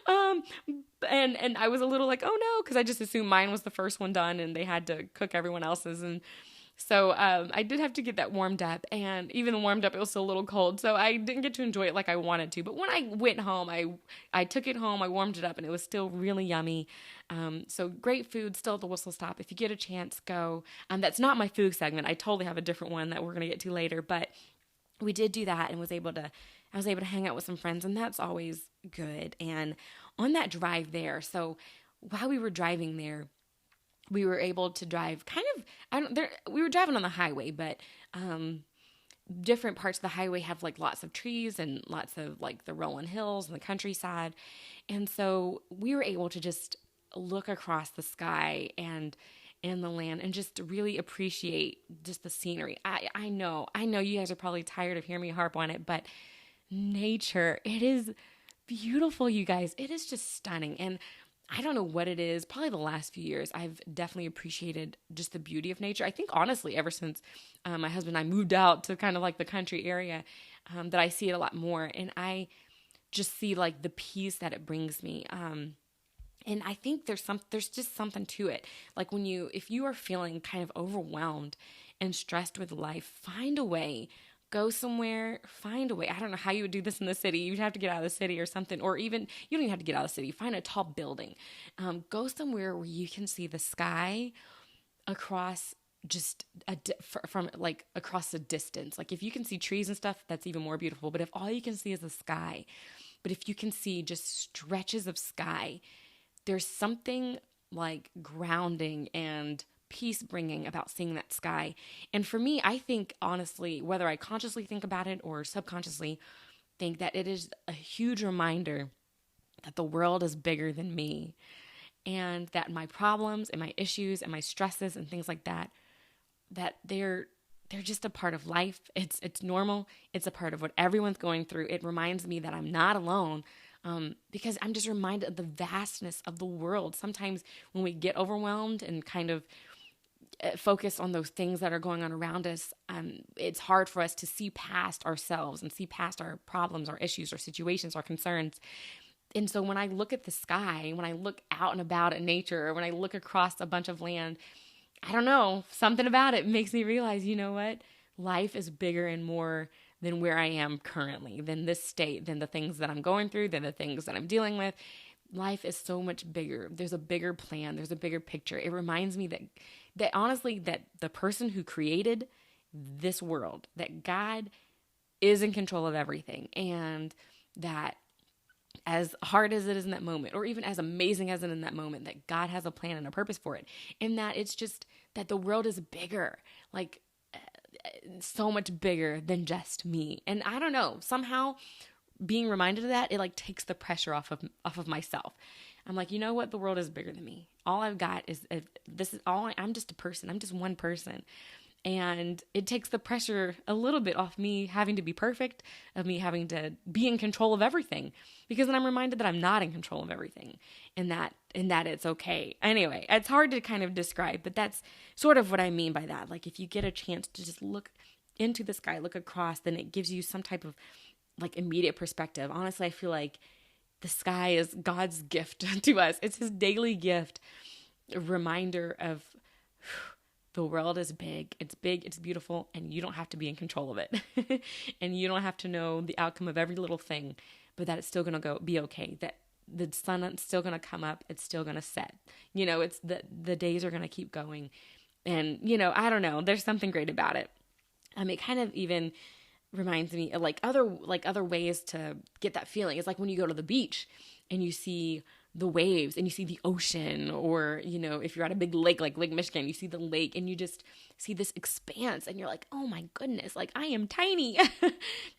And I was a little like, oh no, because I just assumed mine was the first one done and they had to cook everyone else's. And so I did have to get that warmed up, and even warmed up, it was still a little cold. So I didn't get to enjoy it like I wanted to. But when I went home, I took it home, I warmed it up, and it was still really yummy. So great food still at the Whistle Stop. If you get a chance, go. That's not my food segment. I totally have a different one that we're going to get to later. But we did do that, and I was able to hang out with some friends, and that's always good. And on that drive there, so while we were driving there, we were able to drive we were driving on the highway, but different parts of the highway have like lots of trees and lots of like the rolling hills and the countryside. And so we were able to just look across the sky and the land and just really appreciate just the scenery. I know you guys are probably tired of hearing me harp on it, but nature, it is beautiful, you guys. It is just stunning. And I don't know what it is. Probably the last few years, I've definitely appreciated just the beauty of nature. I think honestly, ever since my husband and I moved out to kind of like the country area, that I see it a lot more. And I just see like the peace that it brings me. And I think there's just something to it. Like if you are feeling kind of overwhelmed and stressed with life, find a way. Go somewhere, find a way. I don't know how you would do this in the city. You'd have to get out of the city or something, or even, you don't even have to get out of the city. Find a tall building. Go somewhere where you can see the sky across just from like across the distance. Like if you can see trees and stuff, that's even more beautiful. But if all you can see is the sky, but if you can see just stretches of sky, there's something like grounding and peace-bringing about seeing that sky. And for me, I think, honestly, whether I consciously think about it or subconsciously think that it is a huge reminder that the world is bigger than me, and that my problems and my issues and my stresses and things like that, that they're they're just a part of life. It's normal. It's a part of what everyone's going through. It reminds me that I'm not alone, because I'm just reminded of the vastness of the world. Sometimes when we get overwhelmed and kind of focus on those things that are going on around us, it's hard for us to see past ourselves and see past our problems, our issues, our situations, our concerns. And so when I look at the sky, when I look out and about at nature, or when I look across a bunch of land, I don't know, something about it makes me realize, you know what? Life is bigger and more than where I am currently, than this state, than the things that I'm going through, than the things that I'm dealing with. Life is so much bigger. There's a bigger plan. There's a bigger picture. It reminds me that honestly, that the person who created this world, that God is in control of everything, and that as hard as it is in that moment, or even as amazing as it is in that moment, that God has a plan and a purpose for it. And that it's just that the world is bigger, like so much bigger than just me. And I don't know, somehow being reminded of that, it like takes the pressure off of myself. I'm like, you know what? The world is bigger than me. All I've got is this is all. I'm just a person. I'm just one person. And it takes the pressure a little bit off me having to be perfect, of me having to be in control of everything, because then I'm reminded that I'm not in control of everything, and that it's okay. Anyway, it's hard to kind of describe, but that's sort of what I mean by that. Like if you get a chance to just look into the sky, look across, then it gives you some type of like immediate perspective. Honestly, I feel like the sky is God's gift to us. It's his daily gift, a reminder of the world is big, it's beautiful, and you don't have to be in control of it. And you don't have to know the outcome of every little thing, but that it's still going to be okay. That the sun is still going to come up, it's still going to set. You know, it's the days are going to keep going. And, you know, I don't know, there's something great about it. It kind of even reminds me of other ways to get that feeling. It's like when you go to the beach and you see the waves and you see the ocean, or, you know, if you're at a big lake like Lake Michigan, you see the lake and you just see this expanse and you're like, oh my goodness, like I am tiny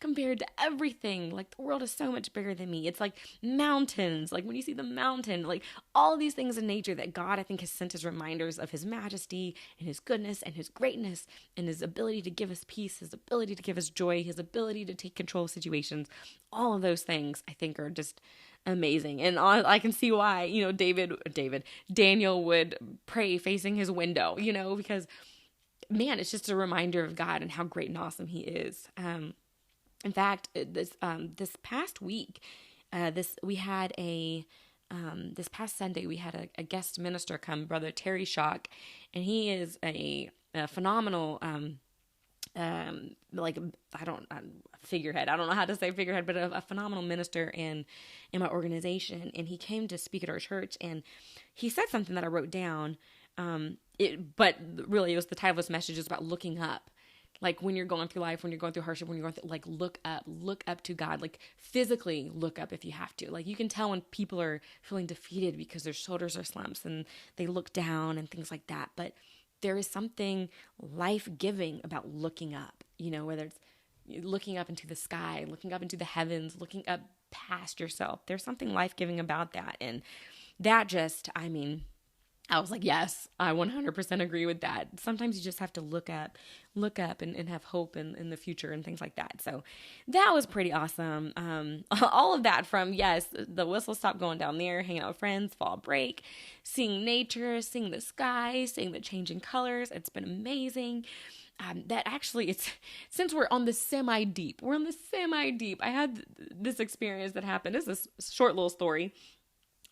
compared to everything. Like the world is so much bigger than me. It's like mountains, like when you see the mountain, like all of these things in nature that God, I think, has sent as reminders of his majesty and his goodness and his greatness and his ability to give us peace, his ability to give us joy, his ability to take control of situations. All of those things I think are just amazing. And I can see why, you know, Daniel would pray facing his window, you know, because man, it's just a reminder of God and how great and awesome he is. In fact, this past week, this past Sunday, we had a guest minister come, Brother Terry Shock, and he is a phenomenal, figurehead. I don't know how to say figurehead, but a phenomenal minister in my organization. And he came to speak at our church, and he said something that I wrote down. But really it was the title of his message is about looking up. Like when you're going through life, when you're going through hardship, when you're going through, like, look up to God, like physically look up if you have to. Like you can tell when people are feeling defeated because their shoulders are slumps and they look down and things like that. But there is something life-giving about looking up, you know, whether it's looking up into the sky, looking up into the heavens, looking up past yourself. There's something life-giving about that. And that just, I was like, yes, I 100% agree with that. Sometimes you just have to look up and have hope in the future and things like that. So that was pretty awesome. All of that from, yes, the whistle stop going down there, hanging out with friends, fall break, seeing nature, seeing the sky, seeing the changing colors. It's been amazing. That actually, it's since we're on the semi-deep. I had this experience that happened. This is a short little story.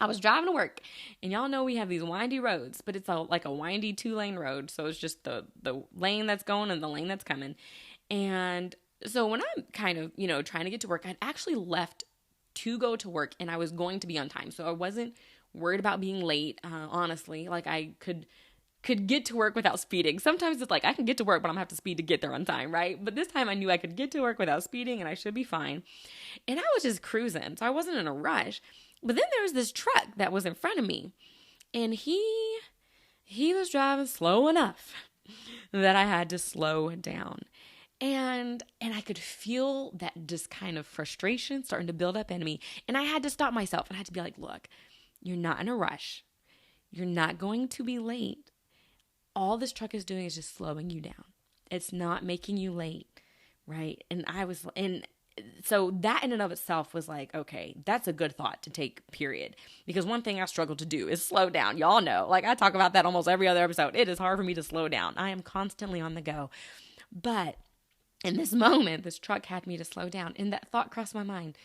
I was driving to work, and y'all know we have these windy roads, but it's like a windy 2-lane road. So it's just the lane that's going and the lane that's coming. And so when I'm kind of, you know, trying to get to work, I'd actually left to go to work, and I was going to be on time. So I wasn't worried about being late, honestly. Like I could get to work without speeding. Sometimes it's like I can get to work, but I'm gonna have to speed to get there on time, right? But this time I knew I could get to work without speeding, and I should be fine. And I was just cruising, so I wasn't in a rush. But then there was this truck that was in front of me, and he was driving slow enough that I had to slow down. And I could feel that just kind of frustration starting to build up in me. And I had to stop myself, and I had to be like, look, you're not in a rush. You're not going to be late. All this truck is doing is just slowing you down. It's not making you late, right? And so that in and of itself was like, okay, that's a good thought to take, period. Because one thing I struggle to do is slow down. Y'all know, like I talk about that almost every other episode. It is hard for me to slow down. I am constantly on the go. But in this moment, this truck had me to slow down. And that thought crossed my mind.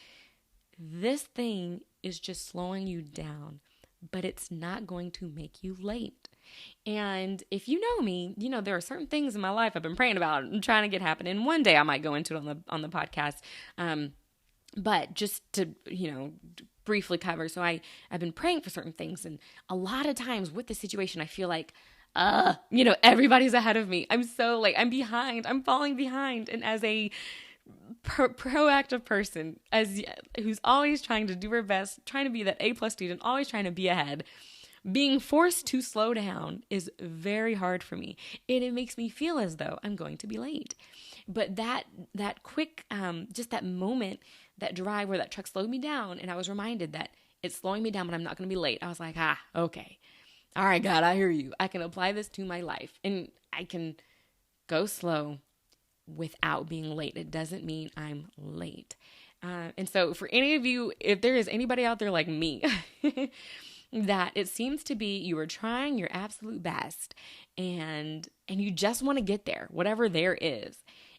This thing is just slowing you down, but it's not going to make you late. And if you know me, you know there are certain things in my life I've been praying about and trying to get happen. And one day I might go into it on the podcast. But just to, briefly cover. So I've been praying for certain things. And a lot of times with the situation, I feel like, everybody's ahead of me. I'm behind. I'm falling behind. And as a proactive person, who's always trying to do her best, trying to be that A+ student, always trying to be ahead, being forced to slow down is very hard for me. And it makes me feel as though I'm going to be late. But that quick, just that moment, that drive where that truck slowed me down, and I was reminded that it's slowing me down, but I'm not going to be late. I was like, okay. All right, God, I hear you. I can apply this to my life, and I can go slow without being late. It doesn't mean I'm late. And so for any of you, if there is anybody out there like me, that it seems to be you are trying your absolute best and you just want to get there, whatever there is.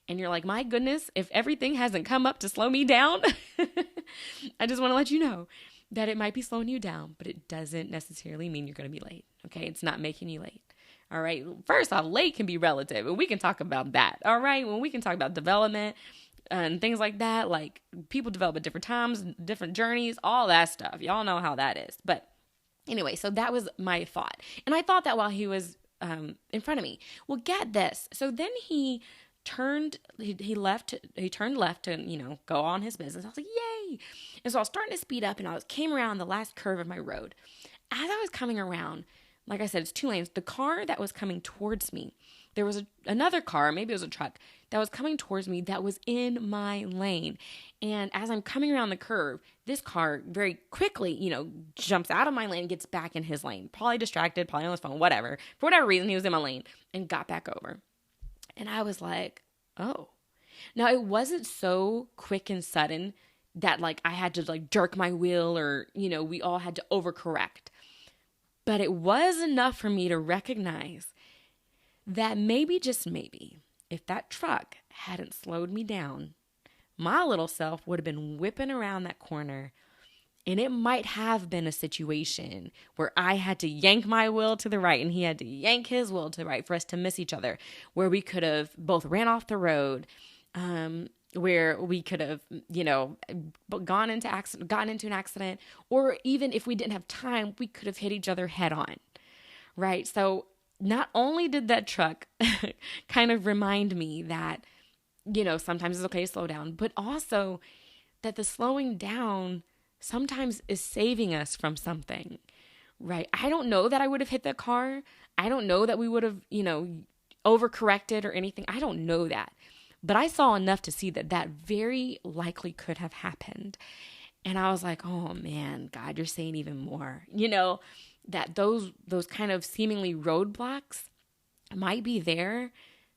And you're like, my goodness, if everything hasn't come up to slow me down, I just want to let you know that it might be slowing you down, but it doesn't necessarily mean you're going to be late. Okay. It's not making you late. All right. First off, late can be relative, and we can talk about that. All right. When we can talk about development and things like that, like people develop at different times, different journeys, all that stuff. Y'all know how that is. But anyway, so that was my thought. And I thought that while he was in front of me. Well, get this. So then he turned left to, go on his business. I was like, yay. And so I was starting to speed up, and I came around the last curve of my road. As I was coming around, like I said, it's 2 lanes. The car that was coming towards me, there was another car, maybe it was a truck, that was coming towards me that was in my lane. And as I'm coming around the curve, this car very quickly, jumps out of my lane, gets back in his lane. Probably distracted, probably on his phone, whatever. For whatever reason, he was in my lane and got back over. And I was like, oh. Now, it wasn't so quick and sudden that I had to jerk my wheel or, we all had to overcorrect. But it was enough for me to recognize that maybe, just maybe, if that truck hadn't slowed me down, my little self would have been whipping around that corner, and it might have been a situation where I had to yank my wheel to the right and he had to yank his wheel to the right for us to miss each other, where we could have both ran off the road, where we could have, gotten into an accident, or even if we didn't have time, we could have hit each other head on, right? So not only did that truck kind of remind me that, sometimes it's okay to slow down, but also that the slowing down sometimes is saving us from something, right? I don't know that I would have hit that car. I don't know that we would have, overcorrected or anything. I don't know that. But I saw enough to see that very likely could have happened. And I was like, oh man, God, you're saying even more, that those kind of seemingly roadblocks might be there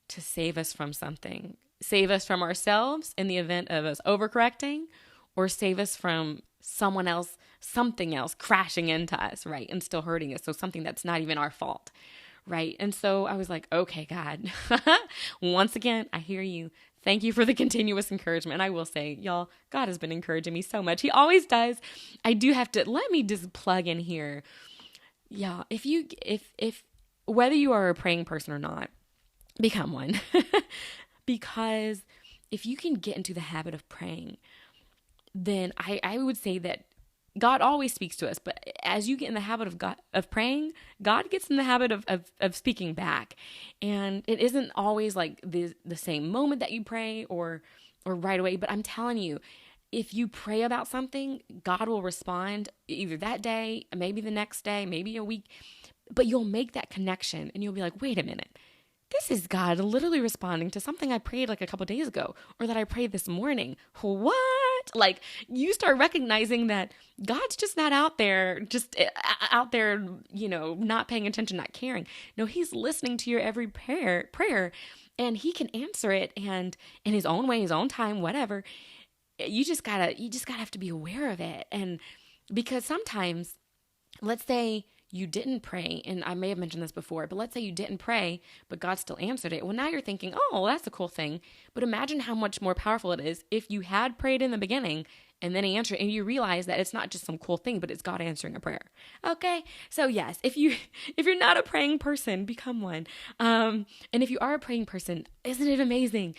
to save us from something, save us from ourselves in the event of us overcorrecting, or save us from someone else, something else crashing into us, right? And still hurting us. So something that's not even our fault. Right. And so I was like, okay, God, once again, I hear you. Thank you for the continuous encouragement. And I will say, y'all, God has been encouraging me so much. He always does. I do have to, let me just plug in here. Yeah. If whether you are a praying person or not, become one. Because if you can get into the habit of praying, then I would say that God always speaks to us, but as you get in the habit of praying, God gets in the habit of speaking back. And it isn't always the same moment that you pray or right away, but I'm telling you, if you pray about something, God will respond either that day, maybe the next day, maybe a week, but you'll make that connection and you'll be like, wait a minute. This is God literally responding to something I prayed a couple days ago, or that I prayed this morning. What? You start recognizing that God's just not out there, not paying attention, not caring. No, he's listening to your every prayer. and he can answer it, and in his own way, his own time, whatever. You just gotta have to be aware of it. And because sometimes, let's say you didn't pray, and I may have mentioned this before, but let's say you didn't pray, but God still answered it. Well, now you're thinking, oh, well, that's a cool thing. But imagine how much more powerful it is if you had prayed in the beginning and then he answered, and you realize that it's not just some cool thing, but it's God answering a prayer. Okay? So yes, if you're not a praying person, become one. And if you are a praying person, isn't it amazing?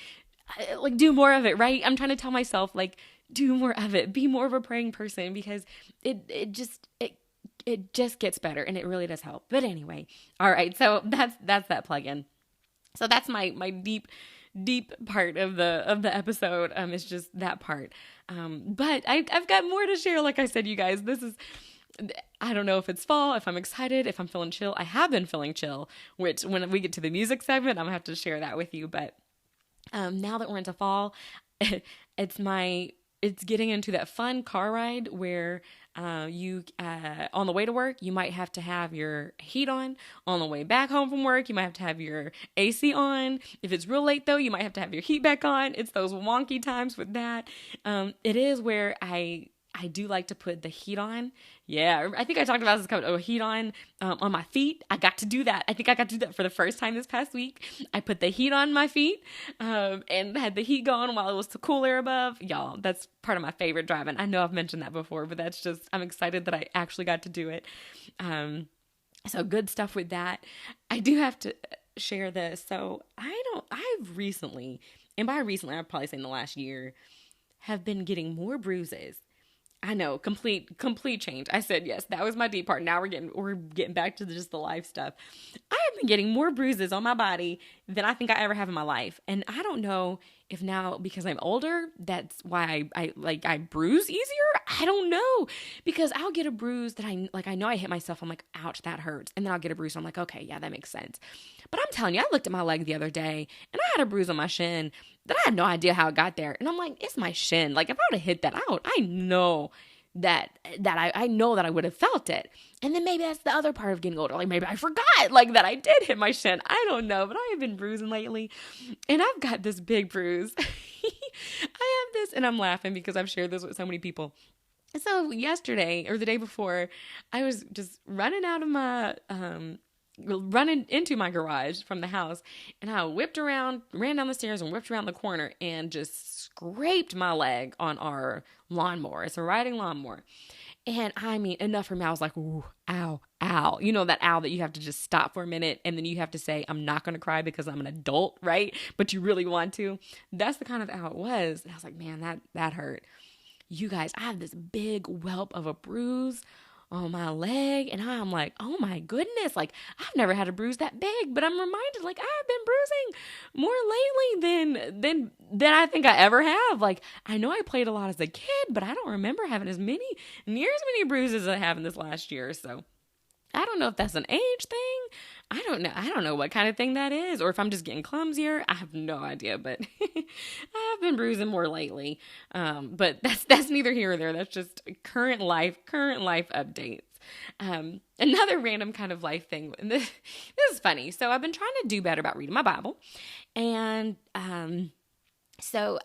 Like, do more of it, right? I'm trying to tell myself, like, do more of it. Be more of a praying person, because it just gets better, and it really does help. But anyway, all right. So that's that plug-in. So that's my deep part of the episode. It's just that part. But I've got more to share. Like I said, you guys, I don't know if it's fall, if I'm excited, if I'm feeling chill. I have been feeling chill, which when we get to the music segment, I'm gonna have to share that with you. But now that we're into fall, it's getting into that fun car ride where you on the way to work, you might have to have your heat on. On the way back home from work, you might have to have your AC on. If it's real late though, you might have to have your heat back on. It's those wonky times with that. It is where I do like to put the heat on. Yeah, I think I talked about this heat on my feet. I got to do that. I think I got to do that for the first time this past week. I put the heat on my feet and had the heat going while it was the cool air above. Y'all, that's part of my favorite driving. I know I've mentioned that before, but that's just, I'm excited that I actually got to do it. So good stuff with that. I do have to share this. So I've recently, and by recently, I'd probably say in the last year, have been getting more bruises. I know, complete change. I said, yes, that was my deep part. Now we're getting back to just the life stuff. I have been getting more bruises on my body than I think I ever have in my life. And I don't know if now, because I'm older, that's why I bruise easier. I don't know, because I'll get a bruise that I know I hit myself. I'm like, ouch, that hurts. And then I'll get a bruise. And I'm like, okay, yeah, that makes sense. But I'm telling you, I looked at my leg the other day and I had a bruise on my shin that I had no idea how it got there. And I'm like, it's my shin. Like, if I would have hit that out, I know I know that I would have felt it. And then maybe that's the other part of getting older. Like, maybe I forgot like that I did hit my shin. I don't know, but I have been bruising lately, and I've got this big bruise. I have this, and I'm laughing because I've shared this with so many people. So yesterday or the day before, I was just running into my garage from the house, and I ran down the stairs and whipped around the corner and just scraped my leg on our lawnmower. It's a riding lawnmower. And I mean, enough for me. I was like, ooh, ow, ow. You know, that ow that you have to just stop for a minute and then you have to say, I'm not going to cry because I'm an adult, right? But you really want to. That's the kind of ow it was. And I was like, man, that hurt. You guys, I have this big whelp of a bruise on my leg, and I'm like, oh my goodness, like, I've never had a bruise that big. But I'm reminded, like, I've been bruising more lately than I think I ever have. Like, I know I played a lot as a kid, but I don't remember having near as many bruises as I have in this last year. So I don't know if that's an age thing. I don't know what kind of thing that is, or if I'm just getting clumsier. I have no idea, but I've been bruising more lately. But that's neither here or there. That's just current life updates. Another random kind of life thing. And this is funny. So I've been trying to do better about reading my Bible, and so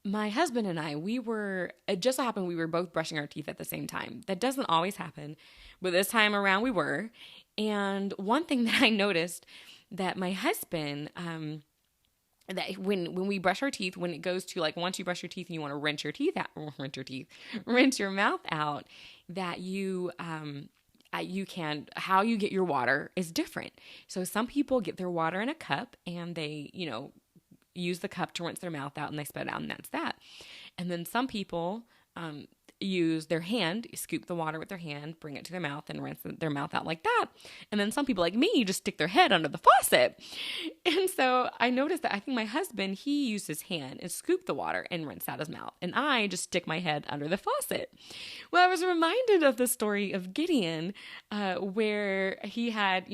my husband and I, it just so happened we were both brushing our teeth at the same time. That doesn't always happen, but this time around we were. And one thing that I noticed, that my husband, that when we brush our teeth, when it goes to, like, once you brush your teeth and you want to rinse your mouth out, that you can, how you get your water is different. So some people get their water in a cup and they, use the cup to rinse their mouth out and they spit it out, and that's that. And then some people use their hand, scoop the water with their hand, bring it to their mouth, and rinse their mouth out like that. And then some people like me just stick their head under the faucet. And so I noticed that I think my husband, he used his hand and scooped the water and rinsed out his mouth. And I just stick my head under the faucet. Well, I was reminded of the story of Gideon, where he had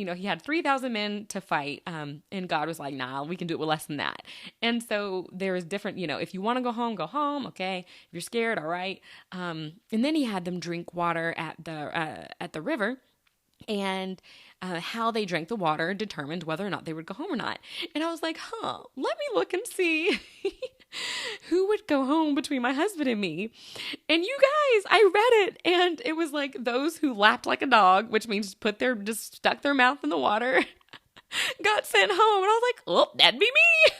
3,000 men to fight. And God was like, nah, we can do it with less than that. And so there is different, if you want to go home. Okay. If you're scared, all right. And then he had them drink water at the river. And how they drank the water determined whether or not they would go home or not. And I was like, let me look and see who would go home between my husband and me. And you guys, I read it, and it was like those who lapped like a dog, which means just stuck their mouth in the water, got sent home. And I was like, oh, that'd be me.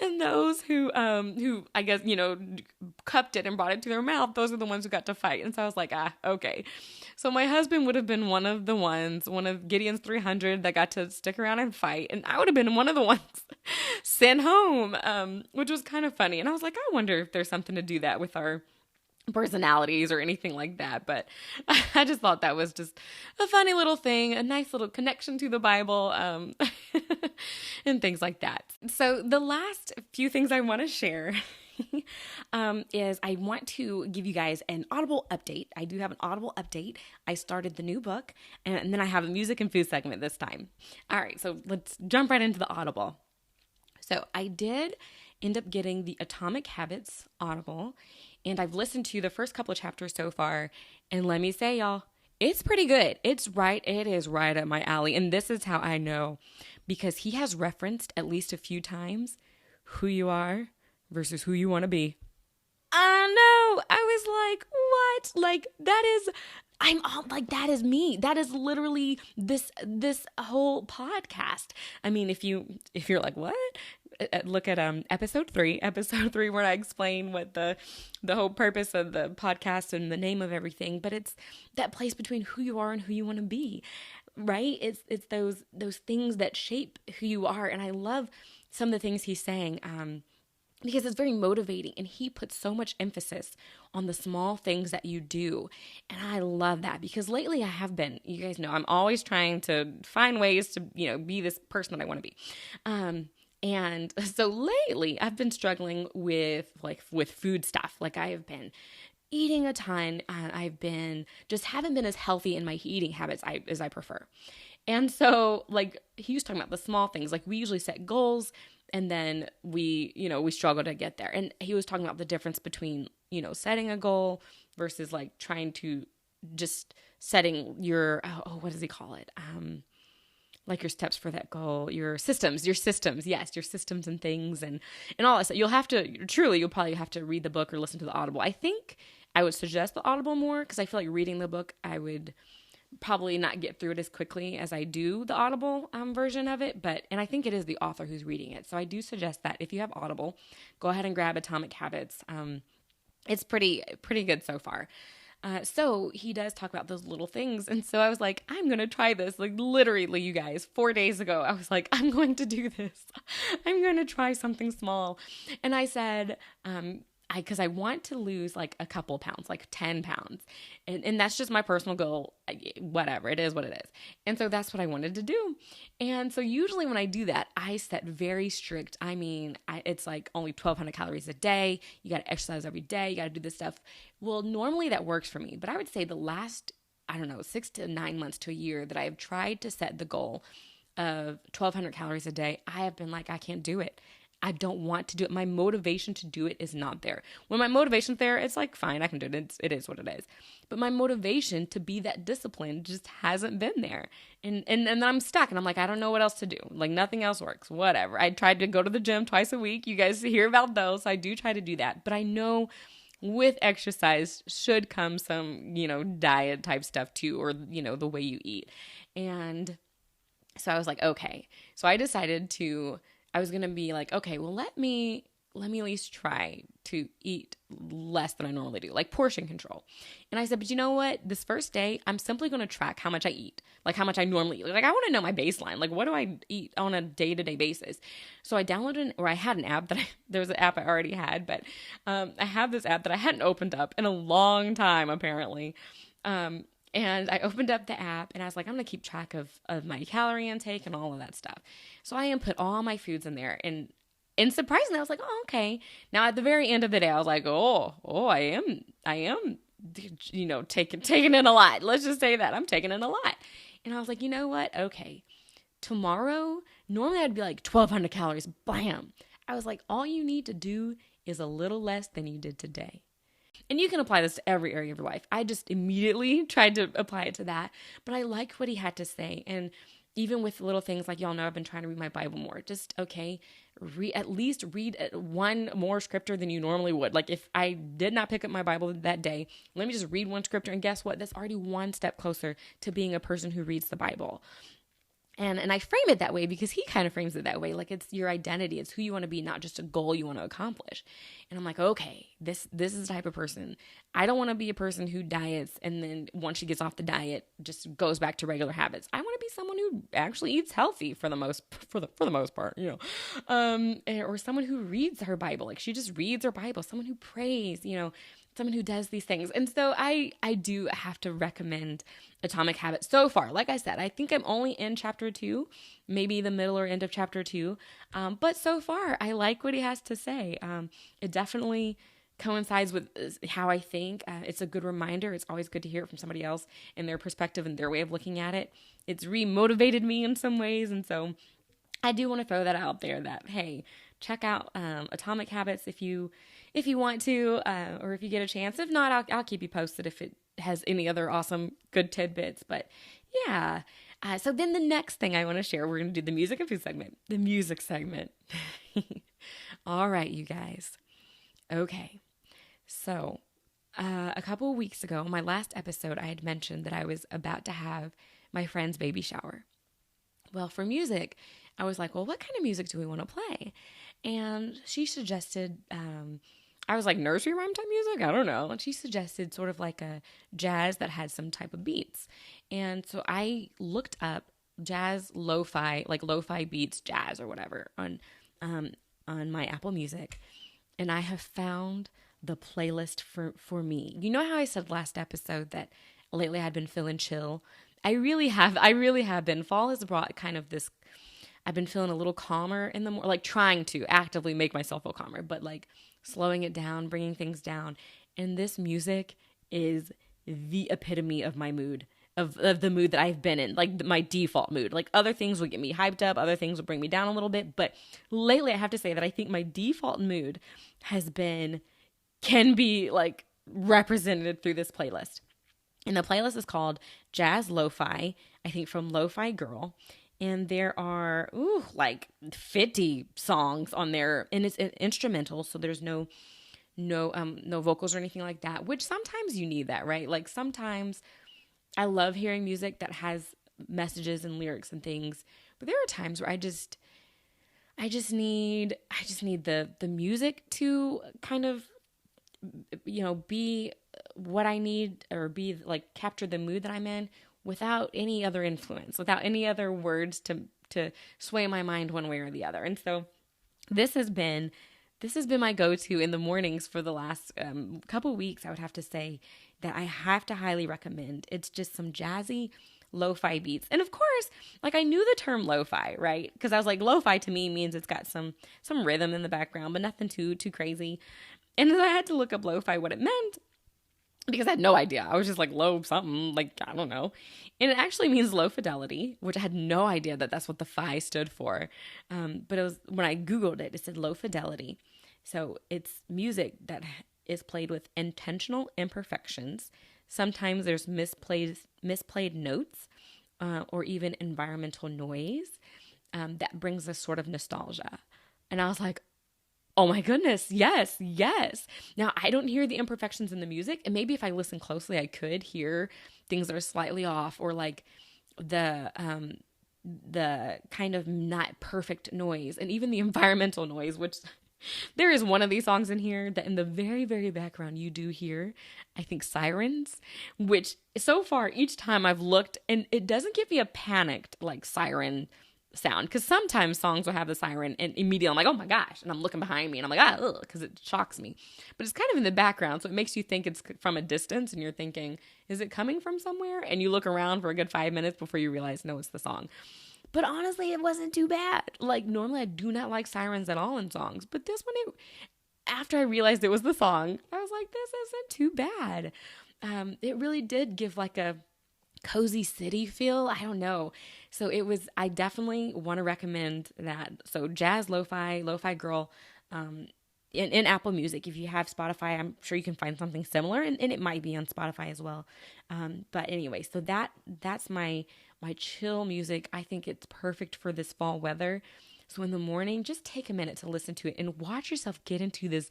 And those who I guess, cupped it and brought it to their mouth, those are the ones who got to fight. And so I was like, okay. So my husband would have been one of Gideon's 300 that got to stick around and fight. And I would have been one of the ones sent home, which was kind of funny. And I was like, I wonder if there's something to do that with our personalities or anything like that. But I just thought that was just a funny little thing, a nice little connection to the Bible, and things like that. So the last few things I want to share is I want to give you guys an Audible update. I do have an Audible update. I started the new book, and then I have a music and food segment this time. All right, so let's jump right into the Audible. So I did end up getting the Atomic Habits Audible, and I've listened to the first couple of chapters so far, and let me say, y'all, it's pretty good. It is right up my alley, and this is how I know, because he has referenced at least a few times who you are versus who you want to be. I know. I was like, what? Like, that is me. That is literally this whole podcast. I mean, if you're like, what? Look at episode 3 where I explain what the whole purpose of the podcast and the name of everything, but it's that place between who you are and who you want to be, right? It's those things that shape who you are. And I love some of the things he's saying, because it's very motivating, and he puts so much emphasis on the small things that you do. And I love that, because lately I have been, you guys know, I'm always trying to find ways to, be this person that I want to be. And so lately I've been struggling with food stuff. Like, I have been eating a ton. I've been haven't been as healthy in my eating habits as I prefer. And so, like, he was talking about the small things. Like, we usually set goals, and then we struggle to get there. And he was talking about the difference between, setting a goal versus like trying to just setting your, what does he call it? Like your steps for that goal, your systems, yes, your systems and things and all that stuff. You'll probably have to read the book or listen to the Audible. I think I would suggest the Audible more, because I feel like reading the book, I would probably not get through it as quickly as I do the Audible version of it. And I think it is the author who's reading it. So I do suggest that if you have Audible, go ahead and grab Atomic Habits. It's pretty good so far. So he does talk about those little things. And so I was like, I'm going to try this. Like, literally, you guys, 4 days ago, I was like, I'm going to do this. I'm going to try something small. And I said, because I want to lose like a couple pounds, like 10 pounds. And that's just my personal goal. Whatever, it is what it is. And so that's what I wanted to do. And so usually when I do that, I set very strict. I mean, it's like only 1,200 calories a day. You got to exercise every day. You got to do this stuff. Well, normally that works for me. But I would say the last, 6 to 9 months to a year that I have tried to set the goal of 1,200 calories a day, I have been like, I can't do it. I don't want to do it. My motivation to do it is not there. When my motivation's there, it's like, fine, I can do it. It is what it is. But my motivation to be that disciplined just hasn't been there. And then I'm stuck, and I'm like, I don't know what else to do. Like, nothing else works. Whatever. I tried to go to the gym twice a week. You guys hear about those. I do try to do that. But I know with exercise should come some, diet type stuff too, or, the way you eat. And so I was like, okay. So I decided I was going to be like, okay, well, let me at least try to eat less than I normally do, like portion control. And I said, but you know what? This first day, I'm simply going to track how much I eat, like how much I normally eat. Like, I want to know my baseline. Like, what do I eat on a day-to-day basis? So I downloaded, I had an app there was an app I already had, but I have this app that I hadn't opened up in a long time, apparently. And I opened up the app, and I was like, I'm going to keep track of my calorie intake and all of that stuff. So I input all my foods in there, and surprisingly, I was like, oh, okay. Now, at the very end of the day, I was like, I am, taking in a lot. Let's just say that. I'm taking in a lot. And I was like, you know what? Okay. Tomorrow, normally I'd be like 1,200 calories. Bam. I was like, all you need to do is a little less than you did today. And you can apply this to every area of your life. I just immediately tried to apply it to that. But I liked what he had to say. And even with little things like, y'all know, I've been trying to read my Bible more. Just, okay, at least read one more scripture than you normally would. Like if I did not pick up my Bible that day, let me just read one scripture. And guess what? That's already one step closer to being a person who reads the Bible. And I frame it that way because he kind of frames it that way. Like it's your identity. It's who you want to be, not just a goal you want to accomplish. And I'm like, okay, this is the type of person. I don't want to be a person who diets and then once she gets off the diet, just goes back to regular habits. I want to be someone who actually eats healthy for the most part, or someone who reads her Bible. Like she just reads her Bible, someone who prays, someone who does these things. And so I do have to recommend Atomic Habits so far. Like I said, I think I'm only in chapter 2, maybe the middle or end of chapter 2. But so far, I like what he has to say. It definitely coincides with how I think. It's a good reminder. It's always good to hear it from somebody else and their perspective and their way of looking at it. It's re-motivated me in some ways. And so I do want to throw that out there that, hey, check out Atomic Habits if you want to, or if you get a chance. If not, I'll keep you posted if it has any other awesome, good tidbits. But yeah. So then the next thing I want to share, we're going to do the music and food segment. The music segment. All right, you guys. Okay. So a couple of weeks ago, my last episode, I had mentioned that I was about to have my friend's baby shower. Well, for music, I was like, well, what kind of music do we want to play? And she suggested, I was like, nursery rhyme type music? I don't know. And she suggested sort of like a jazz that had some type of beats. And so I looked up jazz lo-fi, like lo-fi beats jazz or whatever on my Apple Music. And I have found the playlist for me. You know how I said last episode that lately I had been feeling chill? I really have been. Fall has brought kind of this, I've been feeling a little calmer in the morning, like trying to actively make myself feel calmer, but like slowing it down, bringing things down. And this music is the epitome of my mood, of the mood that I've been in, like my default mood. Like other things will get me hyped up, other things will bring me down a little bit. But lately I have to say that I think my default mood can be like represented through this playlist. And the playlist is called Jazz Lo-Fi, I think from Lo-Fi Girl. And there are, like 50 songs on there. And it's instrumental, so there's no vocals or anything like that, which sometimes you need that, right? Like sometimes I love hearing music that has messages and lyrics and things. But there are times where I just need the music to kind of, be what I need, or be like capture the mood that I'm in without any other influence, without any other words to sway my mind one way or the other. And so this has been my go-to in the mornings for the last couple weeks. I would have to say that I have to highly recommend. It's just some jazzy lo-fi beats. And of course, like I knew the term lo-fi, right? Because I was like, lo-fi to me means it's got some rhythm in the background, but nothing too crazy. And then I had to look up lo-fi, what it meant, because I had no idea. I was just like low something, like, I don't know. And it actually means low fidelity, which I had no idea that that's what the phi stood for. But it was, when I Googled it, it said low fidelity. So it's music that is played with intentional imperfections. Sometimes there's misplayed notes, or even environmental noise that brings a sort of nostalgia. And I was like, oh my goodness, yes. Now, I don't hear the imperfections in the music, and maybe if I listen closely, I could hear things that are slightly off, or like the kind of not perfect noise, and even the environmental noise, which there is one of these songs in here that in the very, very background you do hear, I think, sirens, which so far each time I've looked, and it doesn't give me a panicked like siren sound, because sometimes songs will have the siren and immediately I'm like, oh my gosh, and I'm looking behind me and I'm like, because it shocks me. But it's kind of in the background, so it makes you think it's from a distance, and you're thinking, is it coming from somewhere? And you look around for a good 5 minutes before you realize, no, it's the song. But honestly, it wasn't too bad. Like normally I do not like sirens at all in songs, but this one, after I realized it was the song, I was like, this isn't too bad. It really did give like a cozy city feel. I don't know. So I definitely want to recommend that. So Jazz Lo-Fi Girl, in Apple Music. If you have Spotify, I'm sure you can find something similar, and it might be on Spotify as well. But anyway, so that's my chill music. I think it's perfect for this fall weather. So in the morning, just take a minute to listen to it and watch yourself get into this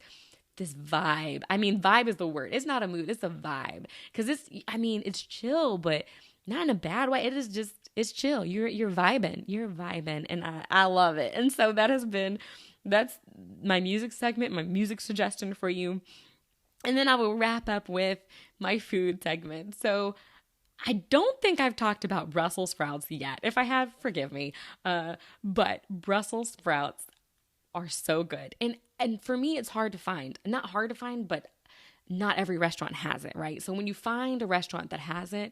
vibe. I mean, vibe is the word. It's not a mood, it's a vibe. Because it's chill, but not in a bad way. It is just, it's chill. You're vibing. You're vibing. And I love it. And so that's my music segment, my music suggestion for you. And then I will wrap up with my food segment. So I don't think I've talked about Brussels sprouts yet. If I have, forgive me. But Brussels sprouts are so good. And for me, it's hard to find. Not hard to find, but not every restaurant has it, right? So when you find a restaurant that has it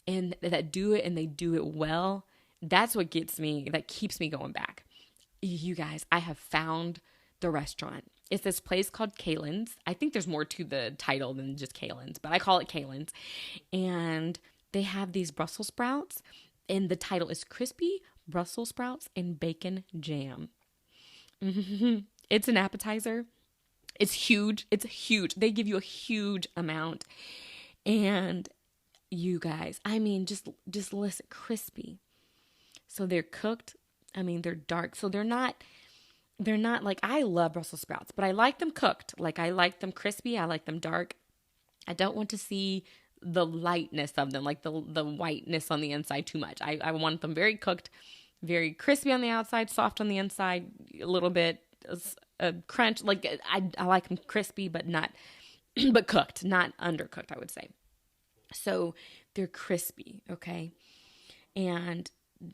and that do it and they do it well, that's what gets me, that keeps me going back. You guys, I have found the restaurant. It's this place called Kaylin's. I think there's more to the title than just Kaylin's, but I call it Kaylin's. And they have these Brussels sprouts, and the title is Crispy Brussels Sprouts and Bacon Jam. It's an appetizer. It's huge. It's huge. They give you a huge amount. And you guys, I mean, just listen, crispy. So they're cooked. I mean, they're dark. So they're not like, I love Brussels sprouts, but I like them cooked. Like, I like them crispy. I like them dark. I don't want to see the lightness of them, like the whiteness on the inside too much. I want them very cooked, very crispy on the outside, soft on the inside, a little bit crunch. Like, I like them crispy, but cooked, not undercooked, I would say. So they're crispy, okay? And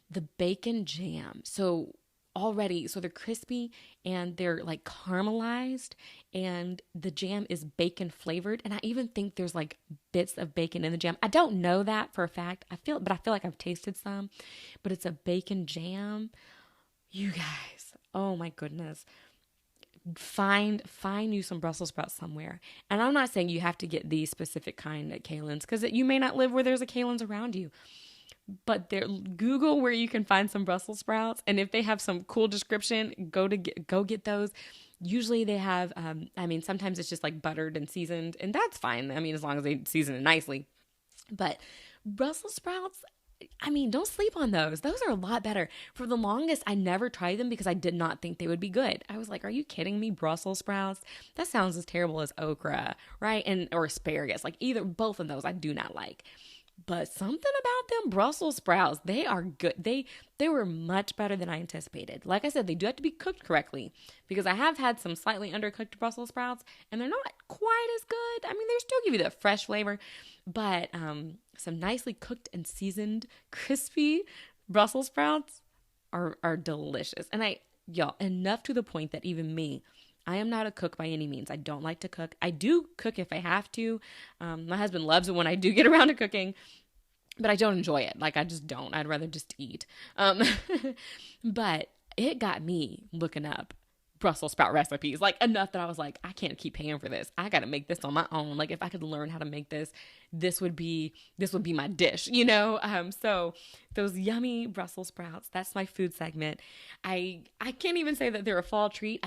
the bacon jam. So they're crispy and they're like caramelized, and the jam is bacon flavored. And I even think there's like bits of bacon in the jam. I don't know that for a fact. I feel like I've tasted some, but it's a bacon jam. You guys, oh my goodness. Find you some Brussels sprouts somewhere. And I'm not saying you have to get these specific kind at Kaylin's, because you may not live where there's a Kaylin's around you. But Google where you can find some Brussels sprouts, and if they have some cool description, go get those. Usually they have, sometimes it's just like buttered and seasoned, and that's fine. I mean, as long as they season it nicely. But Brussels sprouts, I mean, don't sleep on those. Those are a lot better. For the longest, I never tried them because I did not think they would be good. I was like, are you kidding me? Brussels sprouts? That sounds as terrible as okra, right? Or asparagus. Like both of those I do not like. But something about them Brussels sprouts, they are good. They were much better than I anticipated. Like I said, they do have to be cooked correctly, because I have had some slightly undercooked Brussels sprouts and they're not quite as good. I mean, they still give you that fresh flavor, but some nicely cooked and seasoned crispy Brussels sprouts are delicious. And y'all, enough to the point that even me, I am not a cook by any means. I don't like to cook. I do cook if I have to. My husband loves it when I do get around to cooking, but I don't enjoy it. Like, I just don't. I'd rather just eat. But it got me looking up Brussels sprout recipes, like enough that I was like, I can't keep paying for this. I got to make this on my own. Like, if I could learn how to make this would be my dish, you know? So those yummy Brussels sprouts, that's my food segment. I can't even say that they're a fall treat.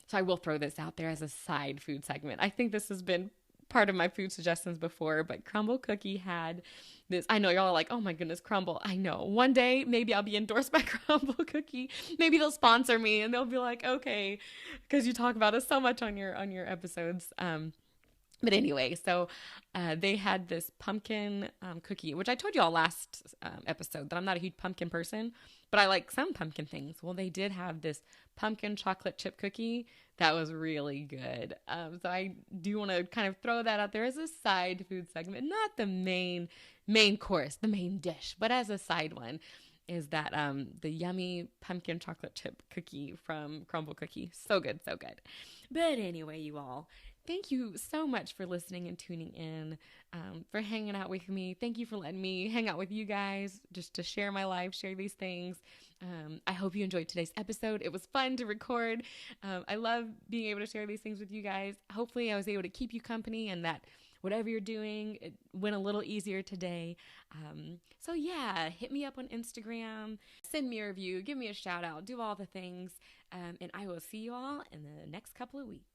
So I will throw this out there as a side food segment. I think this has been part of my food suggestions before, but Crumble Cookie had this. I know y'all are like, oh my goodness, Crumble. I know. One day, maybe I'll be endorsed by Crumble Cookie. Maybe they'll sponsor me and they'll be like, okay, because you talk about us so much on your episodes. But anyway, so they had this pumpkin cookie, which I told y'all last episode that I'm not a huge pumpkin person, but I like some pumpkin things. Well, they did have this pumpkin chocolate chip cookie that was really good. So I do want to kind of throw that out there as a side food segment, not the main course, the main dish, but as a side one is that the yummy pumpkin chocolate chip cookie from Crumble Cookie. So good, so good. But anyway, you all, Thank you so much for listening and tuning in, for hanging out with me. Thank you for letting me hang out with you guys just to share my life, share these things. I hope you enjoyed today's episode. It was fun to record. I love being able to share these things with you guys. Hopefully I was able to keep you company and that whatever you're doing, it went a little easier today. So yeah, hit me up on Instagram, send me a review, give me a shout out, do all the things. And I will see you all in the next couple of weeks.